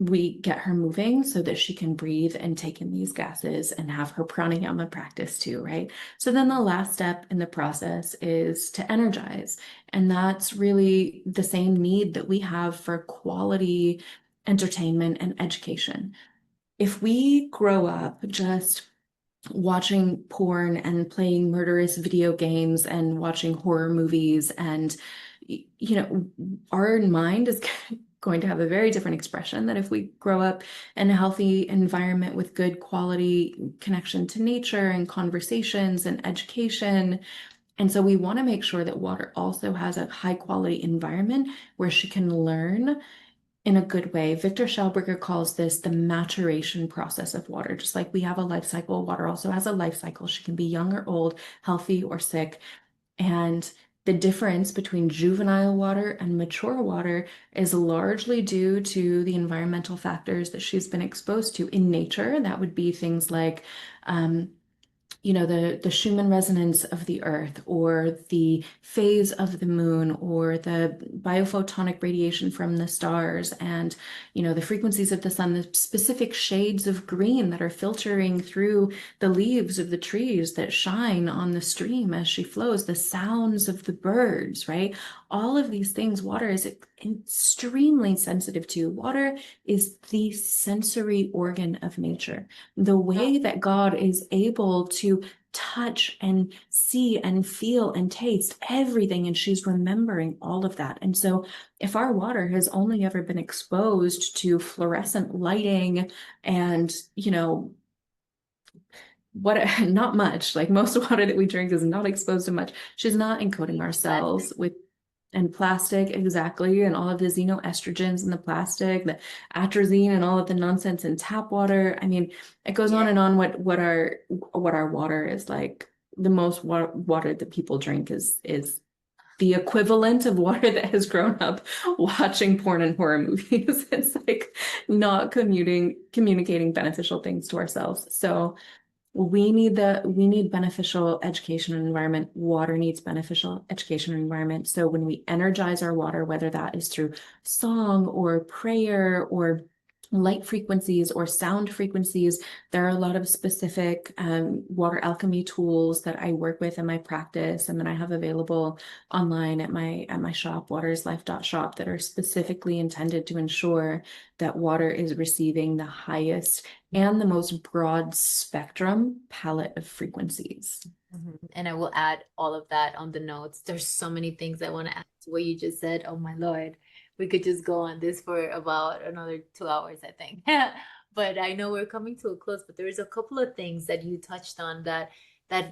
we get her moving so that she can breathe and take in these gases and have her pranayama practice too, right? So then the last step in the process is to energize. And that's really the same need that we have for quality entertainment and education. If we grow up just watching porn and playing murderous video games and watching horror movies and our mind is going to have a very different expression than if we grow up in a healthy environment with good quality connection to nature and conversations and education. And so we want to make sure that water also has a high quality environment where she can learn in a good way. Victor Schauberger calls this the maturation process of water. Just like we have a life cycle, water also has a life cycle. She can be young or old, healthy or sick. And the difference between juvenile water and mature water is largely due to the environmental factors that she's been exposed to in nature. That would be things like the Schumann resonance of the Earth, or the phase of the moon, or the biophotonic radiation from the stars, and the frequencies of the sun, the specific shades of green that are filtering through the leaves of the trees that shine on the stream as she flows, the sounds of the birds, right? All of these things water is extremely sensitive to. Water is the sensory organ of nature. The way that God is able to touch and see and feel and taste everything, and she's remembering all of that. And so if our water has only ever been exposed to fluorescent lighting and what not much, like most water that we drink is not exposed to much, she's not encoding our cells with and plastic, exactly, and all of the xenoestrogens in the plastic, the atrazine and all of the nonsense in tap water. I mean, it goes on
Yeah.
and on. What our water is like. The most water that people drink is the equivalent of water that has grown up watching porn and horror movies. It's like not communicating beneficial things to ourselves. So we need beneficial education and environment. Water needs beneficial education and environment. So when we energize our water, whether that is through song or prayer or light frequencies or sound frequencies, there are a lot of specific water alchemy tools that I work with in my practice and that I have available online at my shop, waterislife.shop, that are specifically intended to ensure that water is receiving the highest and the most broad spectrum palette of frequencies.
And I will add all of that on the notes. There's so many things I want to add to what you just said. Oh my Lord. We could just go on this for about another 2 hours, I think. But I know we're coming to a close, but there's a couple of things that you touched on that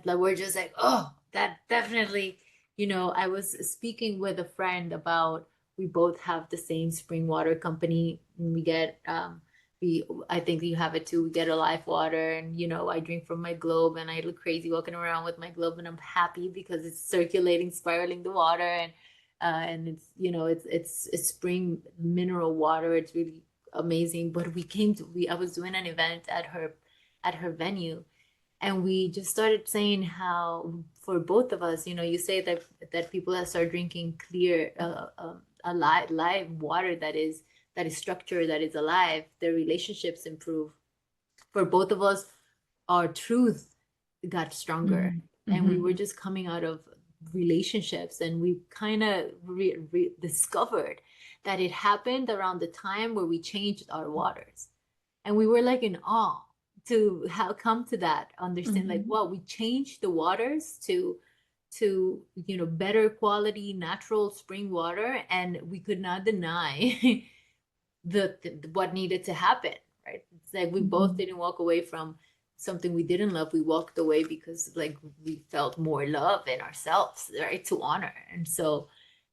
we're just like, oh, that definitely, I was speaking with a friend about we both have the same spring water company. And we get we I think you have it too. We get a life water, and I drink from my globe, and I look crazy walking around with my globe, and I'm happy because it's circulating, spiraling the water, and it's it's spring mineral water. It's really amazing. But I was doing an event at her venue, and we just started saying how for both of us, you say that people that start drinking clear live water that is structured, that is alive, their relationships improve. For both of us, our truth got stronger,
Mm-hmm.
and we
Mm-hmm.
were just coming out of relationships, and we kind of discovered that it happened around the time where we changed our waters, and we were like in awe to how come to that understand, like,
Mm-hmm.
well, we changed the waters to better quality natural spring water, and we could not deny the what needed to happen, right? It's like we both
Mm-hmm.
didn't walk away from something we didn't love. We walked away because like we felt more love in ourselves, right? To honor. And so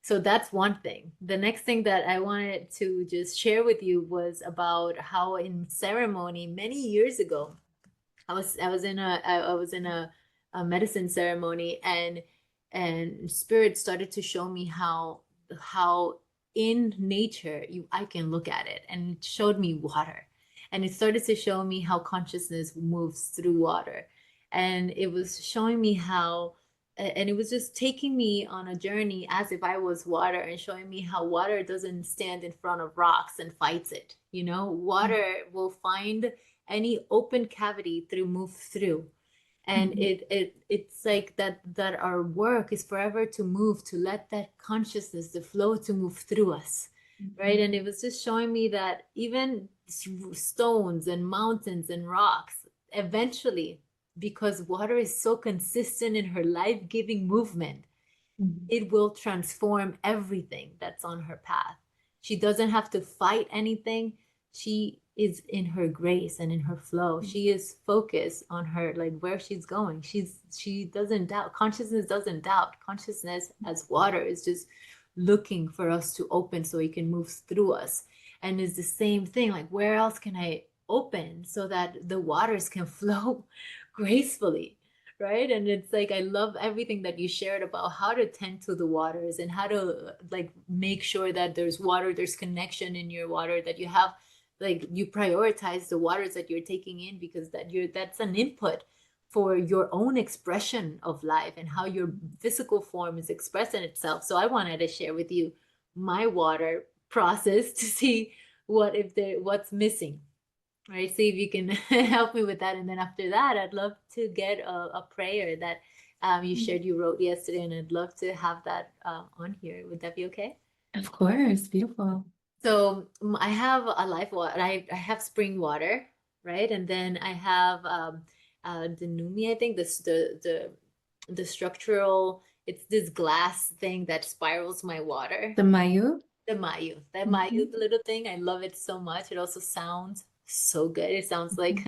that's one thing. The next thing that I wanted to just share with you was about how in ceremony many years ago, I was in a medicine ceremony, and spirit started to show me how in nature I can look at it, and it showed me water, and it started to show me how consciousness moves through water, and it was showing me how, and it was just taking me on a journey as if I was water, and showing me how water doesn't stand in front of rocks and fights it. Water will find any open cavity to move through, and
Mm-hmm.
it's like that our work is forever to move, to let that consciousness, the flow, to move through us, right? And it was just showing me that even stones and mountains and rocks eventually, because water is so consistent in her life-giving movement,
Mm-hmm.
it will transform everything that's on her path. She doesn't have to fight anything. She is in her grace and in her flow. She is focused on her, like, where she's going. She doesn't doubt. Consciousness doesn't doubt. Consciousness as water is just looking for us to open so it can move through us. And it's the same thing. Like, where else can I open so that the waters can flow gracefully? Right. And it's like I love everything that you shared about how to tend to the waters, and how to like make sure that there's water, there's connection in your water, that you have, like, you prioritize the waters that you're taking in, because that's an input for your own expression of life and how your physical form is expressing itself. So I wanted to share with you my water process to see what's missing, right? See if you can help me with that. And then after that, I'd love to get a prayer that you shared you wrote yesterday, and I'd love to have that on here. Would that be okay?
Of course, beautiful.
So I have a life water. I have spring water, right? And then I have the Numi, I think this the structural. It's this glass thing that spirals my water.
The Mayu.
The Mayu,
Mhm.
the little thing. I love it so much. It also sounds so good. It sounds like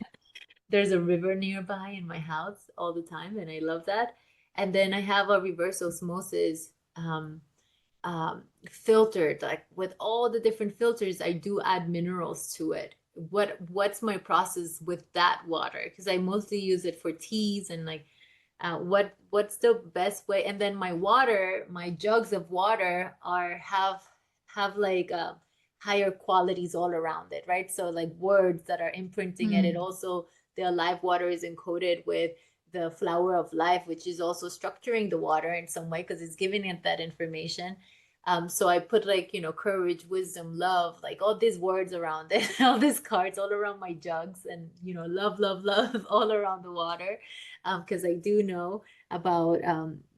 there's a river nearby in my house all the time, and I love that. And then I have a reverse osmosis filtered, like with all the different filters. I do add minerals to it. What's my process with that water? Because I mostly use it for teas and like what's the best way? And then my water, my jugs of water are have like higher qualities all around it, right? So like words that are imprinting it. It
Mm.
also, the live water is encoded with the flower of life, which is also structuring the water in some way because it's giving it that information. So I put like, courage, wisdom, love, like all these words around it, all these cards all around my jugs, and love, love, love all around the water. Because I do know about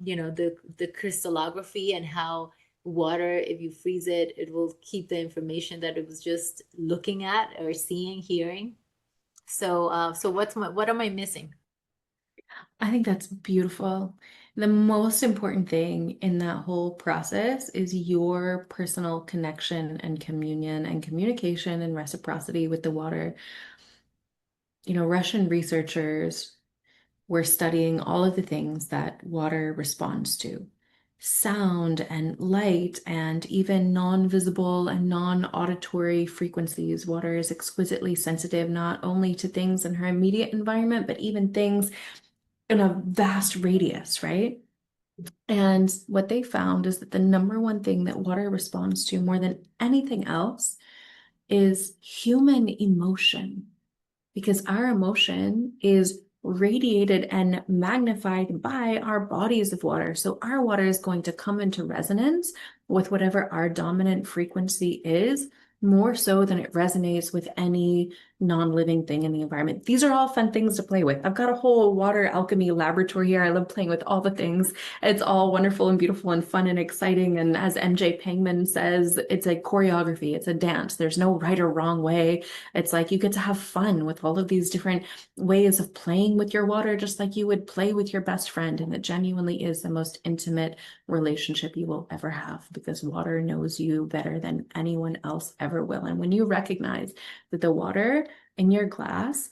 the crystallography and how water, if you freeze it, it will keep the information that it was just looking at or seeing, hearing. So what am I missing?
I think that's beautiful. The most important thing in that whole process is your personal connection and communion and communication and reciprocity with the water. Russian researchers were studying all of the things that water responds to. Sound and light and even non-visible and non-auditory frequencies. Water is exquisitely sensitive not only to things in her immediate environment, but even things in a vast radius, right? And what they found is that the number one thing that water responds to more than anything else is human emotion, because our emotion is radiated and magnified by our bodies of water. So our water is going to come into resonance with whatever our dominant frequency is, more so than it resonates with any non-living thing in the environment. These are all fun things to play with. I've got a whole water alchemy laboratory here. I love playing with all the things. It's all wonderful and beautiful and fun and exciting. And as MJ Pangman says, it's a choreography, it's a dance. There's no right or wrong way. It's like you get to have fun with all of these different ways of playing with your water, just like you would play with your best friend. And it genuinely is the most intimate relationship you will ever have, because water knows you better than anyone else ever will. And when you recognize that the water in your glass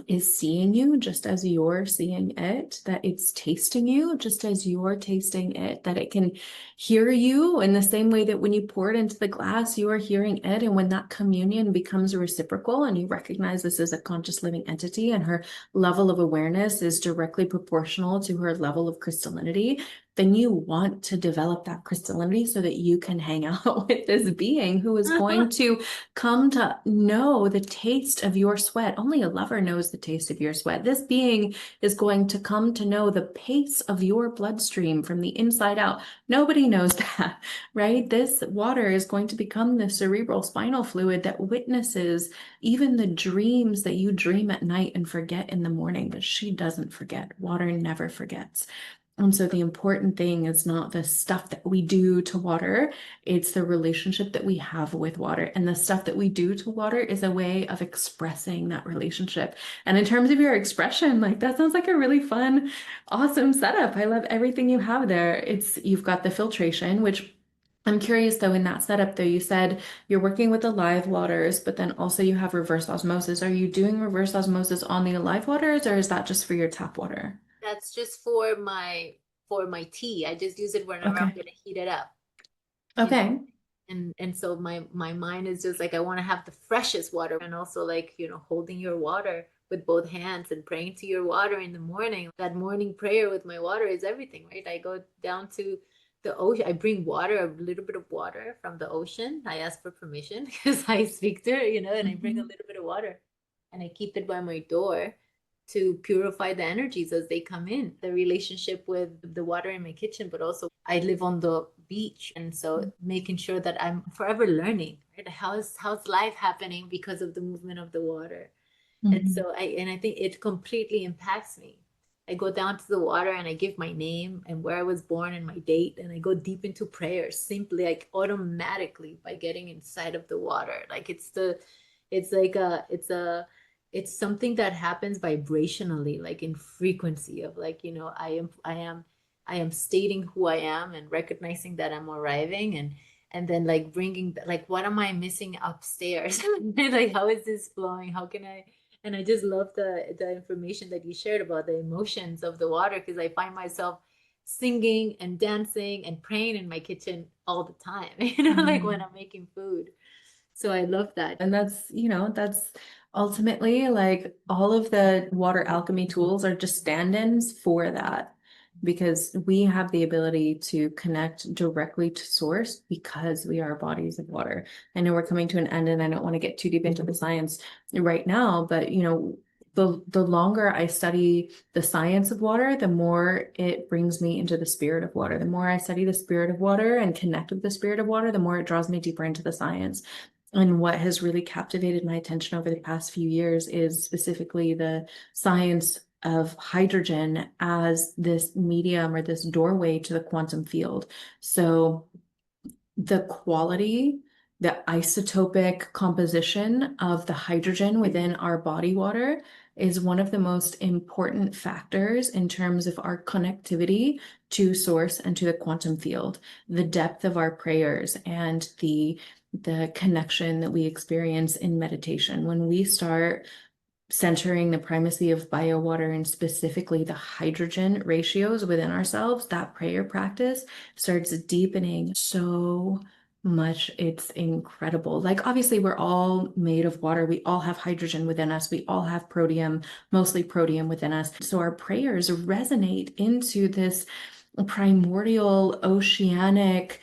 is seeing you just as you're seeing it, that it's tasting you just as you're tasting it, that it can hear you in the same way that when you pour it into the glass, you are hearing it. And when that communion becomes reciprocal and you recognize this is a conscious living entity and her level of awareness is directly proportional to her level of crystallinity, then you want to develop that crystallinity so that you can hang out with this being who is going to come to know the taste of your sweat. Only a lover knows the taste of your sweat. This being is going to come to know the pace of your bloodstream from the inside out. Nobody knows that, right? This water is going to become the cerebral spinal fluid that witnesses even the dreams that you dream at night and forget in the morning. But she doesn't forget. Water never forgets. And so the important thing is not the stuff that we do to water, it's the relationship that we have with water. And the stuff that we do to water is a way of expressing that relationship. And in terms of your expression, like that sounds like a really fun, awesome setup. I love everything you have there. You've got the filtration, which I'm curious though, in that setup though, you said you're working with the live waters, but then also you have reverse osmosis. Are you doing reverse osmosis on the live waters, or is that just for your tap water?
That's just for my tea. I just use it whenever I'm
Okay.
gonna heat it up, you know.
Okay.
And so my mind is just like I want to have the freshest water, and also like, holding your water with both hands and praying to your water in the morning. That morning prayer with my water is everything, right? I go down to the ocean. I bring water, a little bit of water from the ocean. I ask for permission because I speak to her, and I bring a
Mhm.
little bit of water and I keep it by my door. to purify the energies as they come in. The relationship with the water in my kitchen, but also I live on the beach, and so making sure that I'm forever learning, right? How's life happening because of the movement of the water? And
Mhm.
so I think it completely impacts me. I go down to the water and I give my name and where I was born and my date, and I go deep into prayer simply, like automatically, by getting inside of the water. Like it's like it's something that happens vibrationally, like in frequency of, like, I am stating who I am and recognizing that I'm arriving, and then like bringing, like, what am I missing upstairs? Like, how is this flowing? How can I? And I just love the information that you shared about the emotions of the water, because I find myself singing and dancing and praying in my kitchen all the time, like when
Mhm.
I'm making food. So I love that.
And that's ultimately like all of the water alchemy tools are just stand-ins for that because we have the ability to connect directly to source because we are bodies of water. I know we're coming to an end and I don't want to get too deep into the science right now, but the longer I study the science of water, the more it brings me into the spirit of water. The more I study the spirit of water and connect with the spirit of water, the more it draws me deeper into the science. And what has really captivated my attention over the past few years is specifically the science of hydrogen as this medium or this doorway to the quantum field. So the quality, the isotopic composition of the hydrogen within our body water is one of the most important factors in terms of our connectivity to source and to the quantum field. The depth of our prayers and the connection that we experience in meditation. When we start centering the primacy of biowater and specifically the hydrogen ratios within ourselves, that prayer practice starts deepening so much. It's incredible. Like, obviously, we're all made of water. We all have hydrogen within us. We all have proteum, mostly proteum within us. So our prayers resonate into this primordial, oceanic,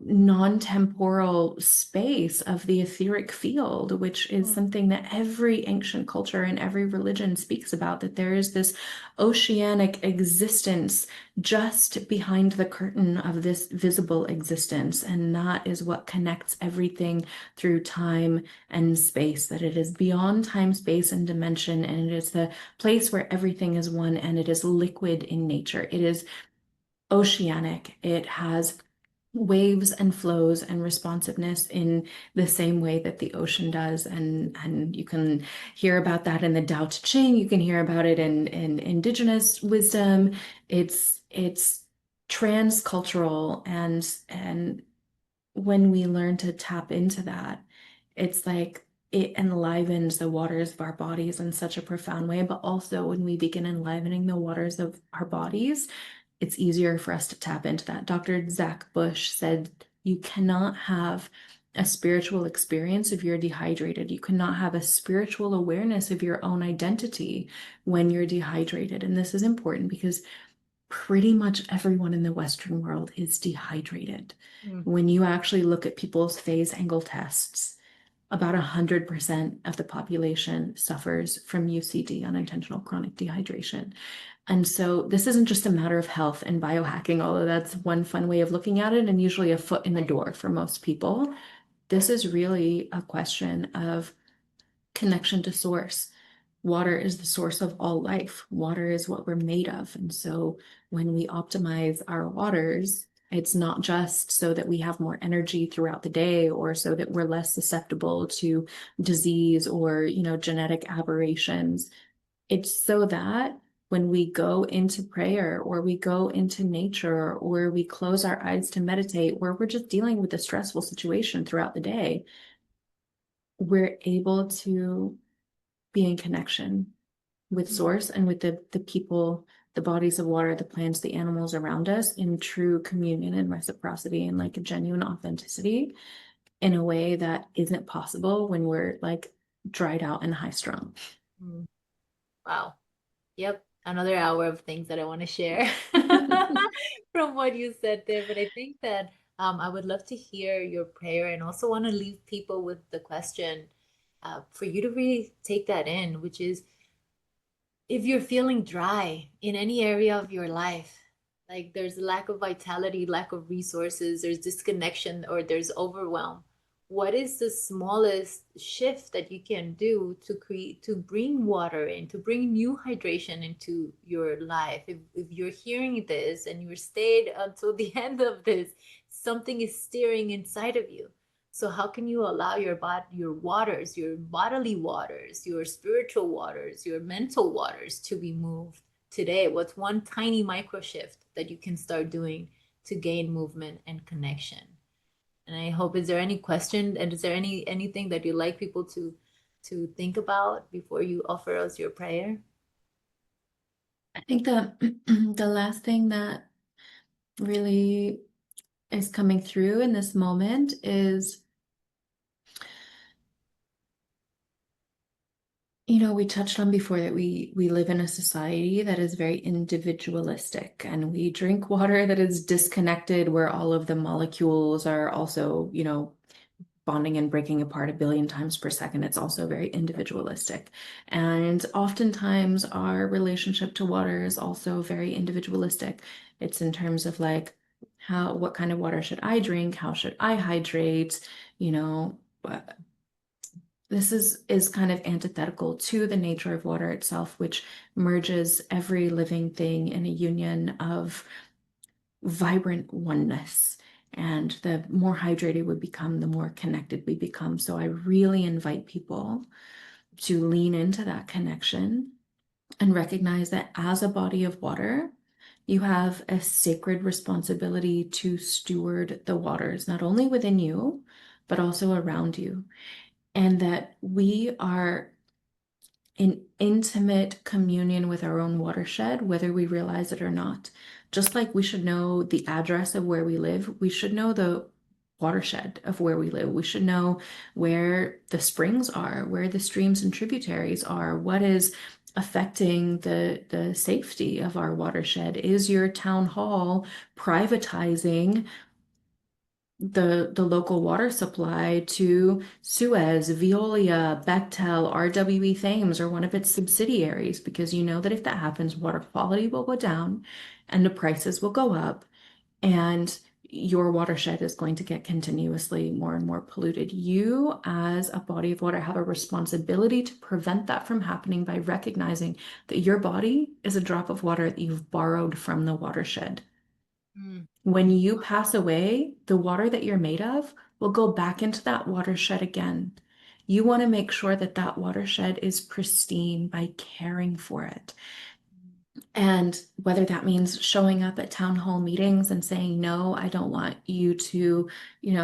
non-temporal space of the etheric field, which is something that every ancient culture and every religion speaks about, that there is this oceanic existence just behind the curtain of this visible existence. And that is what connects everything through time and space, that it is beyond time, space, and dimension. And it is the place where everything is one and it is liquid in nature. It is oceanic. It has waves and flows and responsiveness in the same way that the ocean does. And you can hear about that in the Tao Te Ching. You can hear about it in indigenous wisdom. It's transcultural, and when we learn to tap into that, it's like it enlivens the waters of our bodies in such a profound way. But also, when we begin enlivening the waters of our bodies, it's easier for us to tap into that. Dr. Zach Bush said, you cannot have a spiritual experience if you're dehydrated. You cannot have a spiritual awareness of your own identity when you're dehydrated. And this is important because pretty much everyone in the Western world is dehydrated.
Mm.
When you actually look at people's phase angle tests, about 100% of the population suffers from UCD, unintentional chronic dehydration. And so this isn't just a matter of health and biohacking, although that's one fun way of looking at it and usually a foot in the door for most people. This is really a question of connection to source. Water is the source of all life. Water is what we're made of. And so when we optimize our waters, it's not just so that we have more energy throughout the day or so that we're less susceptible to disease or, genetic aberrations. It's so that when we go into prayer or we go into nature or we close our eyes to meditate, or we're just dealing with a stressful situation throughout the day, we're able to be in connection with source and with the people, the bodies of water, the plants, the animals around us in true communion and reciprocity and like a genuine authenticity in a way that isn't possible when we're like dried out and high strung.
Mm. Wow. Yep. Another hour of things that I want to share from what you said there. But I think that I would love to hear your prayer, and also want to leave people with the question for you to really take that in, which is, if you're feeling dry in any area of your life, like there's a lack of vitality, lack of resources, there's disconnection, or there's overwhelm, what is the smallest shift that you can do to create, to bring water in, to bring new hydration into your life? If you're hearing this and you're stayed until the end of this, something is stirring inside of you. So how can you allow your waters, your bodily waters, your spiritual waters, your mental waters to be moved today? What's one tiny micro shift that you can start doing to gain movement and connection? And I hope, is there any question, and is there anything that you'd like people to think about before you offer us your prayer?
I think the the last thing that really is coming through in this moment is, we touched on before that we live in a society that is very individualistic, and we drink water that is disconnected, where all of the molecules are also, bonding and breaking apart a billion times per second. It's also very individualistic. And oftentimes our relationship to water is also very individualistic. It's in terms of like, what kind of water should I drink? How should I hydrate? You know, this is kind of antithetical to the nature of water itself, which merges every living thing in a union of vibrant oneness. And the more hydrated we become, the more connected we become. So I really invite people to lean into that connection and recognize that as a body of water, you have a sacred responsibility to steward the waters, not only within you, but also around you. And that we are in intimate communion with our own watershed, whether we realize it or not. Just like we should know the address of where we live, we should know the watershed of where we live. We should know where the springs are, where the streams and tributaries are, what is affecting the safety of our watershed. Is your town hall privatizing the local water supply to Suez, Veolia, Bechtel, RWE Thames, or one of its subsidiaries? Because you know that if that happens, water quality will go down and the prices will go up, and your watershed is going to get continuously more and more polluted. You, as a body of water, have a responsibility to prevent that from happening by recognizing that your body is a drop of water that you've borrowed from the watershed.
Mm.
When you pass away, the water that you're made of will go back into that watershed again. You want to make sure that that watershed is pristine by caring for it. And whether that means showing up at town hall meetings and saying, no, I don't want you to,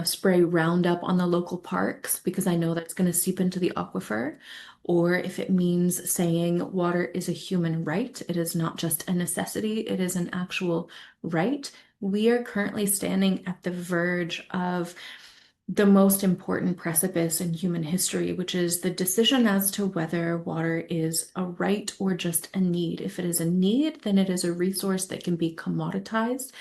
spray Roundup on the local parks because I know that's going to seep into the aquifer. Or if it means saying water is a human right, it is not just a necessity, it is an actual right. We are currently standing at the verge of the most important precipice in human history, which is the decision as to whether water is a right or just a need. If it is a need, then it is a resource that can be commoditized.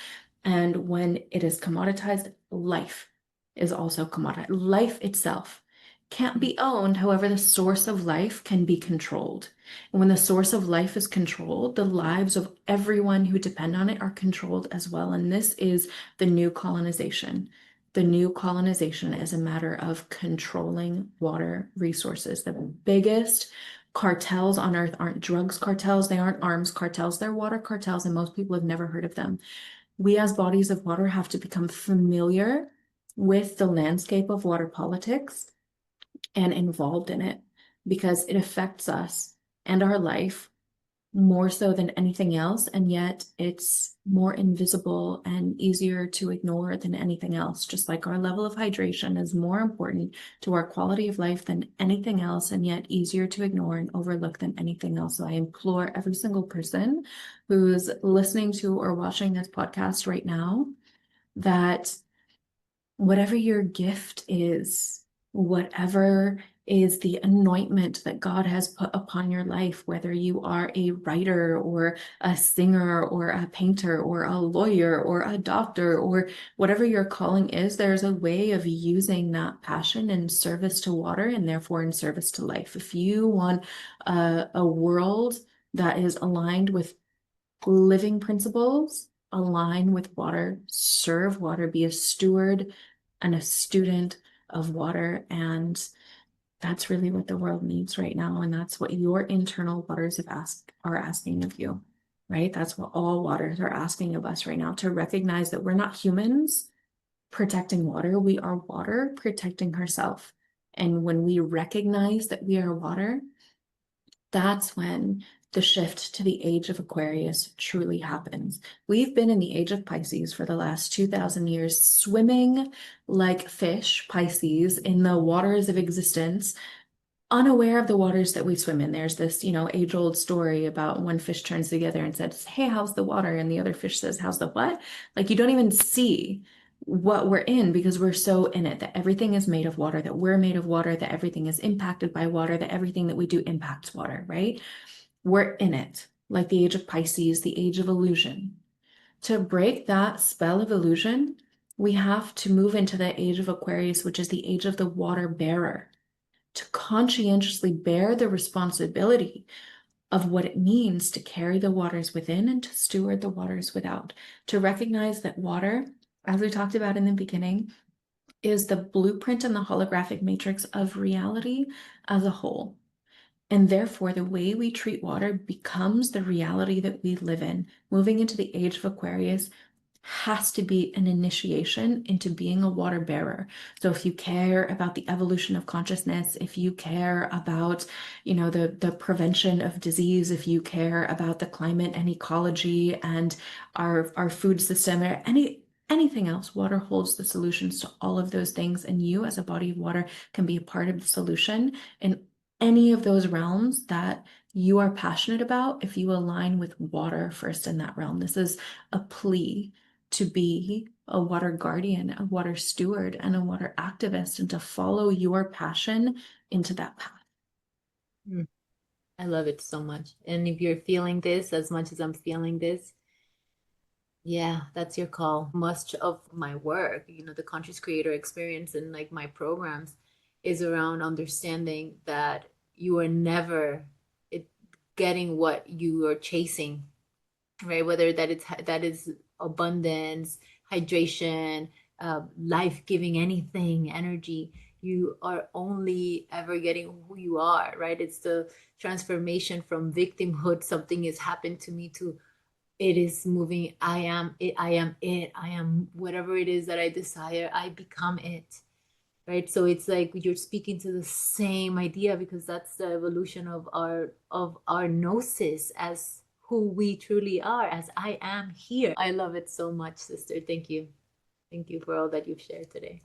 And when it is commoditized, life is also commoditized. Life itself can't be owned. However, the source of life can be controlled. And when the source of life is controlled, the lives of everyone who depend on it are controlled as well. And this is the new colonization. The new colonization is a matter of controlling water resources. The biggest cartels on earth aren't drugs cartels, they aren't arms cartels, they're water cartels, and most people have never heard of them. We as bodies of water have to become familiar with the landscape of water politics and involved in it, because it affects us and our life more so than anything else, and yet it's more invisible and easier to ignore than anything else. Just like our level of hydration is more important to our quality of life than anything else, and yet easier to ignore and overlook than anything else. So I implore every single person who's listening to or watching this podcast right now that whatever your gift is, whatever is the anointment that God has put upon your life, whether you are a writer or a singer or a painter or a lawyer or a doctor or whatever your calling is, there's a way of using that passion in service to water and therefore in service to life. If you want a world that is aligned with living principles, align with water, serve water, be a steward and a student of water. And that's really what the world needs right now. And that's what your internal waters are asking of you, right? That's what all waters are asking of us right now, to recognize that we're not humans protecting water. We are water protecting herself. And when we recognize that we are water, that's when the shift to the age of Aquarius truly happens. We've been in the age of Pisces for the last 2,000 years, swimming like fish, Pisces, in the waters of existence, unaware of the waters that we swim in. There's this, age-old story about one fish turns together and says, "Hey, how's the water?" And the other fish says, "How's the what?" Like, you don't even see what we're in because we're so in it, that everything is made of water, that we're made of water, that everything is impacted by water, that everything that we do impacts water, right? We're in it, like the age of Pisces, the age of illusion. To break that spell of illusion, we have to move into the age of Aquarius, which is the age of the water bearer, to conscientiously bear the responsibility of what it means to carry the waters within and to steward the waters without. To recognize that water, as we talked about in the beginning, is the blueprint and the holographic matrix of reality as a whole. And therefore, the way we treat water becomes the reality that we live in. Moving into the age of Aquarius has to be an initiation into being a water bearer. So if you care about the evolution of consciousness, if you care about, the prevention of disease, if you care about the climate and ecology and our food system, or anything else, water holds the solutions to all of those things. And you, as a body of water, can be a part of the solution in any of those realms that you are passionate about if you align with water first in that realm. This is a plea to be a water guardian, a water steward, and a water activist, and to follow your passion into that path.
Mm, I love it so much. And if you're feeling this as much as I'm feeling this, yeah, that's your call. Much of my work, the conscious creator experience and like my programs is around understanding that you are never it, getting what you are chasing, right? Whether that is abundance, hydration, life-giving anything, energy. You are only ever getting who you are, right? It's the transformation from victimhood, something has happened to me, to it is moving. I am it. I am it. I am whatever it is that I desire. I become it. Right. So it's like you're speaking to the same idea, because that's the evolution of our gnosis as who we truly are, as I am here. I love it so much, sister. Thank you. Thank you for all that you've shared today.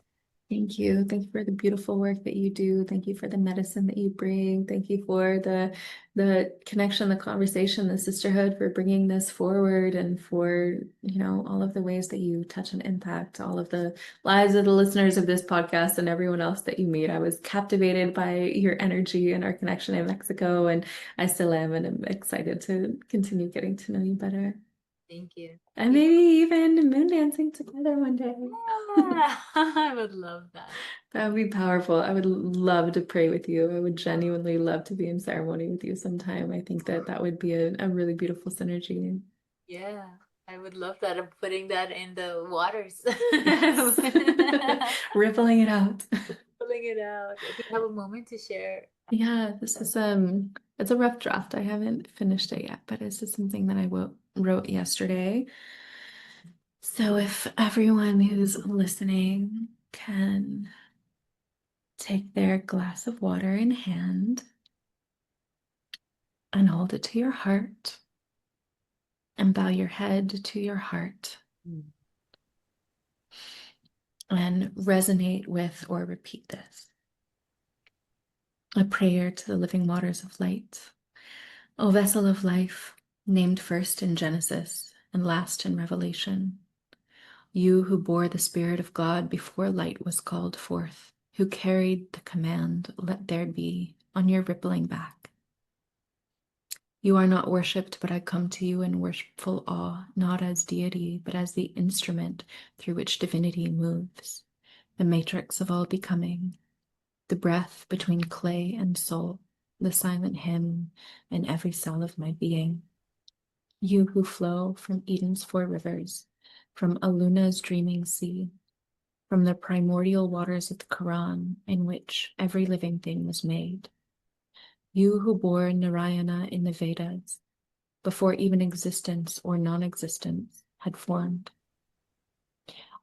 Thank you. Thank you for the beautiful work that you do. Thank you for the medicine that you bring. Thank you for the connection, the conversation, the sisterhood, for bringing this forward, and for, all of the ways that you touch and impact all of the lives of the listeners of this podcast and everyone else that you meet. I was captivated by your energy and our connection in Mexico, and I still am, and I'm excited to continue getting to know you better.
Thank you.
And
You
maybe even moon dancing together one day.
yeah, I would love that.
That would be powerful. I would love to pray with you. I would genuinely love to be in ceremony with you sometime. I think that that would be a really beautiful synergy.
Yeah, I would love that. I'm putting that in the waters.
Yes. Rippling it out.
Pulling it out. Do you have a moment to share?
Yeah, this is it's a rough draft. I haven't finished it yet, but it's just something that I wrote yesterday. So if everyone who's listening can take their glass of water in hand and hold it to your heart and bow your head to your heart
Mm.
and resonate with or repeat this. A prayer to the living waters of light. O vessel of life, named first in Genesis and last in Revelation, you who bore the Spirit of God before light was called forth, who carried the command, "Let there be," on your rippling back. You are not worshipped, but I come to you in worshipful awe, not as deity, but as the instrument through which divinity moves, the matrix of all becoming, the breath between clay and soul. the silent hymn in every cell of my being. You who flow from Eden's four rivers, from Aluna's dreaming sea, from the primordial waters of the Quran in which every living thing was made. You who bore Narayana in the Vedas, before even existence or non-existence had formed.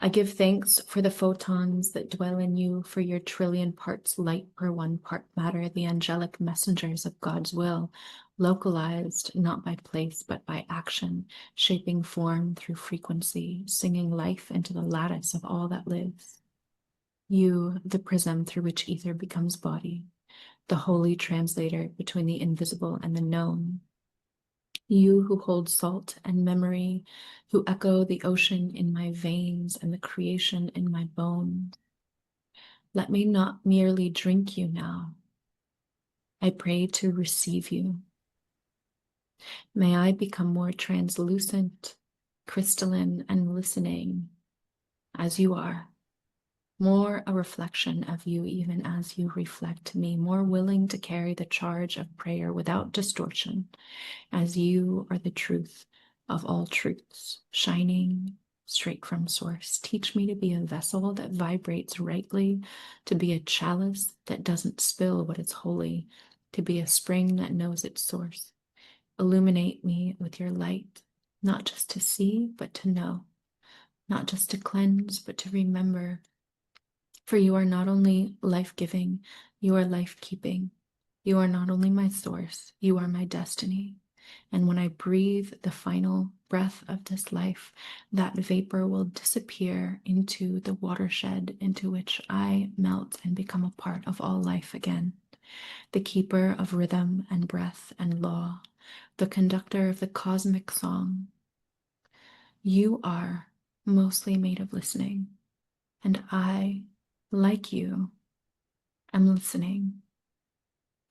I give thanks for the photons that dwell in you, for your trillion parts light per one part matter, the angelic messengers of God's will, localized not by place but by action, shaping form through frequency, singing life into the lattice of all that lives. You, the prism through which ether becomes body, the holy translator between the invisible and the known. You who hold salt and memory, who echo the ocean in my veins and the creation in my bones. Let me not merely drink you now. I pray to receive you. May I become more translucent, crystalline, and listening as you are. More a reflection of you, even as you reflect me, more willing to carry the charge of prayer without distortion, as you are the truth of all truths, shining straight from source. Teach me to be a vessel that vibrates rightly, to be a chalice that doesn't spill what is holy, to be a spring that knows its source. Illuminate me with your light, not just to see, but to know, not just to cleanse, but to remember. For you are not only life-giving, you are life-keeping. You are not only my source, you are my destiny. And when I breathe the final breath of this life, that vapor will disappear into the watershed into which I melt and become a part of all life again. The keeper of rhythm and breath and law, the conductor of the cosmic song. You are mostly made of listening, and I, like you, am listening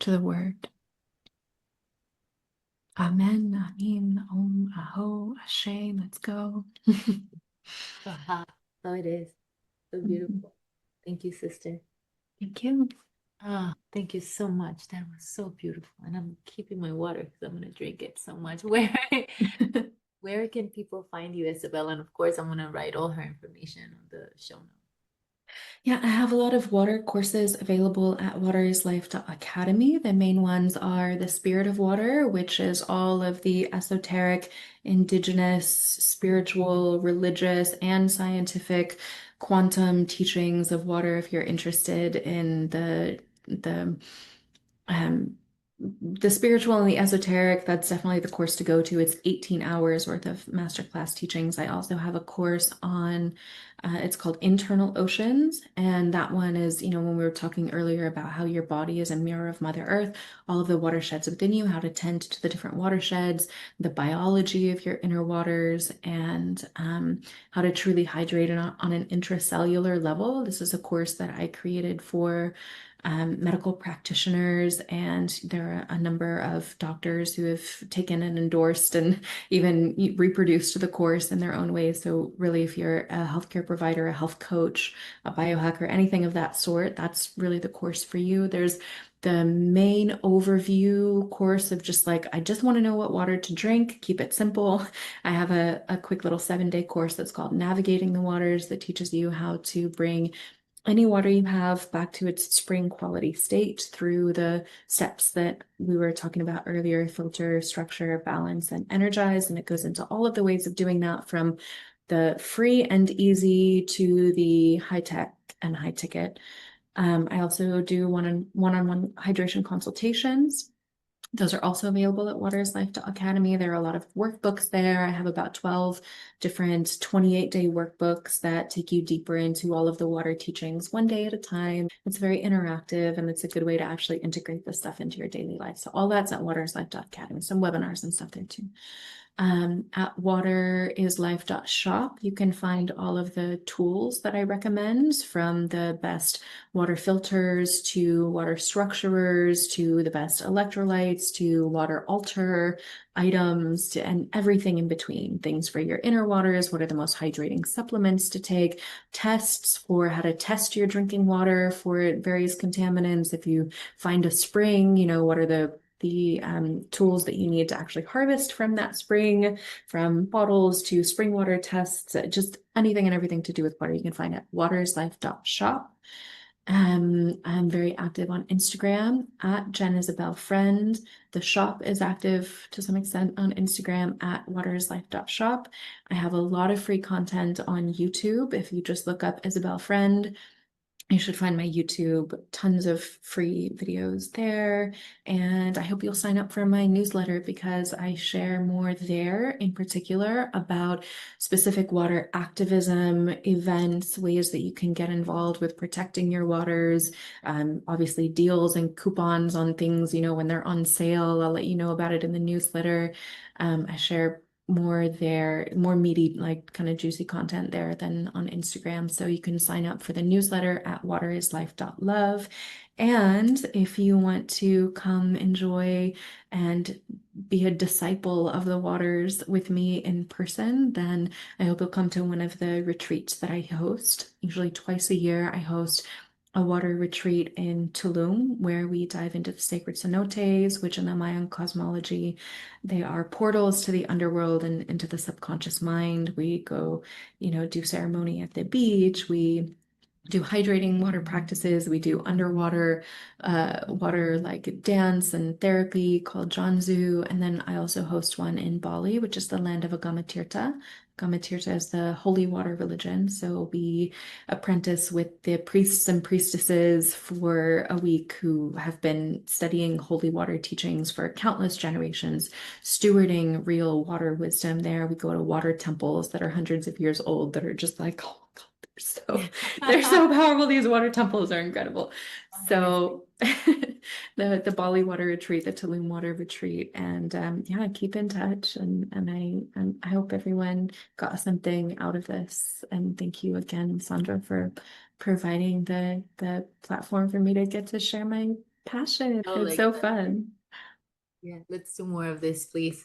to the word. Amen, Amin, Om, Aho, Ashe, let's go.
Aha. So it is. So beautiful. Thank you, sister.
Thank you.
Ah, thank you so much. That was so beautiful. And I'm keeping my water because I'm gonna drink it so much. Where can people find you, Isabel? And of course, I'm gonna write all her information on the show notes.
Yeah, I have a lot of water courses available at waterislife.academy. The main ones are the Spirit of Water, which is all of the esoteric, indigenous, spiritual, religious, and scientific quantum teachings of water if you're interested in the um, the spiritual and the esoteric, that's definitely the course to go to. It's 18 hours worth of masterclass teachings. I also have a course on, it's called Internal Oceans. And that one is, when we were talking earlier about how your body is a mirror of Mother Earth, all of the watersheds within you, how to tend to the different watersheds, the biology of your inner waters, and how to truly hydrate on an intracellular level. This is a course that I created for medical practitioners, and there are a number of doctors who have taken and endorsed and even reproduced the course in their own ways. So really, if you're a healthcare provider, a health coach, a biohacker, anything of that sort, that's really the course for you. There's the main overview course of just like, I just want to know what water to drink, keep it simple. I have a quick little 7-day course that's called Navigating the Waters that teaches you how to bring any water you have back to its spring quality state through the steps that we were talking about earlier: filter, structure, balance, and energize. And it goes into all of the ways of doing that, from the free and easy to the high tech and high ticket. I also do one-on-one hydration consultations. Those are also available at Waters Life Academy. There are a lot of workbooks there. I have about 12 different 28-day workbooks that take you deeper into all of the water teachings one day at a time. It's very interactive, and it's a good way to actually integrate this stuff into your daily life. So all that's at Waters Life Academy. Some webinars and stuff there too. At waterislife.shop, you can find all of the tools that I recommend, from the best water filters to water structurers to the best electrolytes to water alter items to, and everything in between. Things for your inner waters, what are the most hydrating supplements to take, tests for how to test your drinking water for various contaminants. If you find a spring, what are the tools that you need to actually harvest from that spring, from bottles to spring water tests, just anything and everything to do with water you can find at waterislife.shop. I'm very active on Instagram at Isabel Friend. The shop is active to some extent on Instagram at waterislife.shop. I have a lot of free content on YouTube. If you just look up Isabel Friend, you should find my YouTube, tons of free videos there. And I hope you'll sign up for my newsletter, because I share more there, in particular about specific water activism events, ways that you can get involved with protecting your waters, obviously deals and coupons on things, when they're on sale. I'll let you know about it in the newsletter. I share more there, more meaty, like kind of juicy content there than on Instagram. So you can sign up for the newsletter at waterislife.love. And if you want to come enjoy and be a disciple of the waters with me in person, then I hope you'll come to one of the retreats that I host. Usually twice a year, I host a water retreat in Tulum, where we dive into the sacred cenotes, which in the Mayan cosmology, they are portals to the underworld and into the subconscious mind. We go, do ceremony at the beach. We do hydrating water practices. We do underwater water like dance and therapy called Janzu. And then I also host one in Bali, which is the land of Agamatirta. Agamatirta is the holy water religion. So we apprentice with the priests and priestesses for a week who have been studying holy water teachings for countless generations, stewarding real water wisdom there. We go to water temples that are hundreds of years old that are just like, oh God, they're so powerful. These water temples are incredible.
Amazing.
So the Bali water retreat, the Tulum water retreat, and yeah, keep in touch. And I hope everyone got something out of this. And thank you again, Sandra, for providing the platform for me to get to share my passion.
Oh,
It's
like,
so fun.
yeah, let's do more of this, please.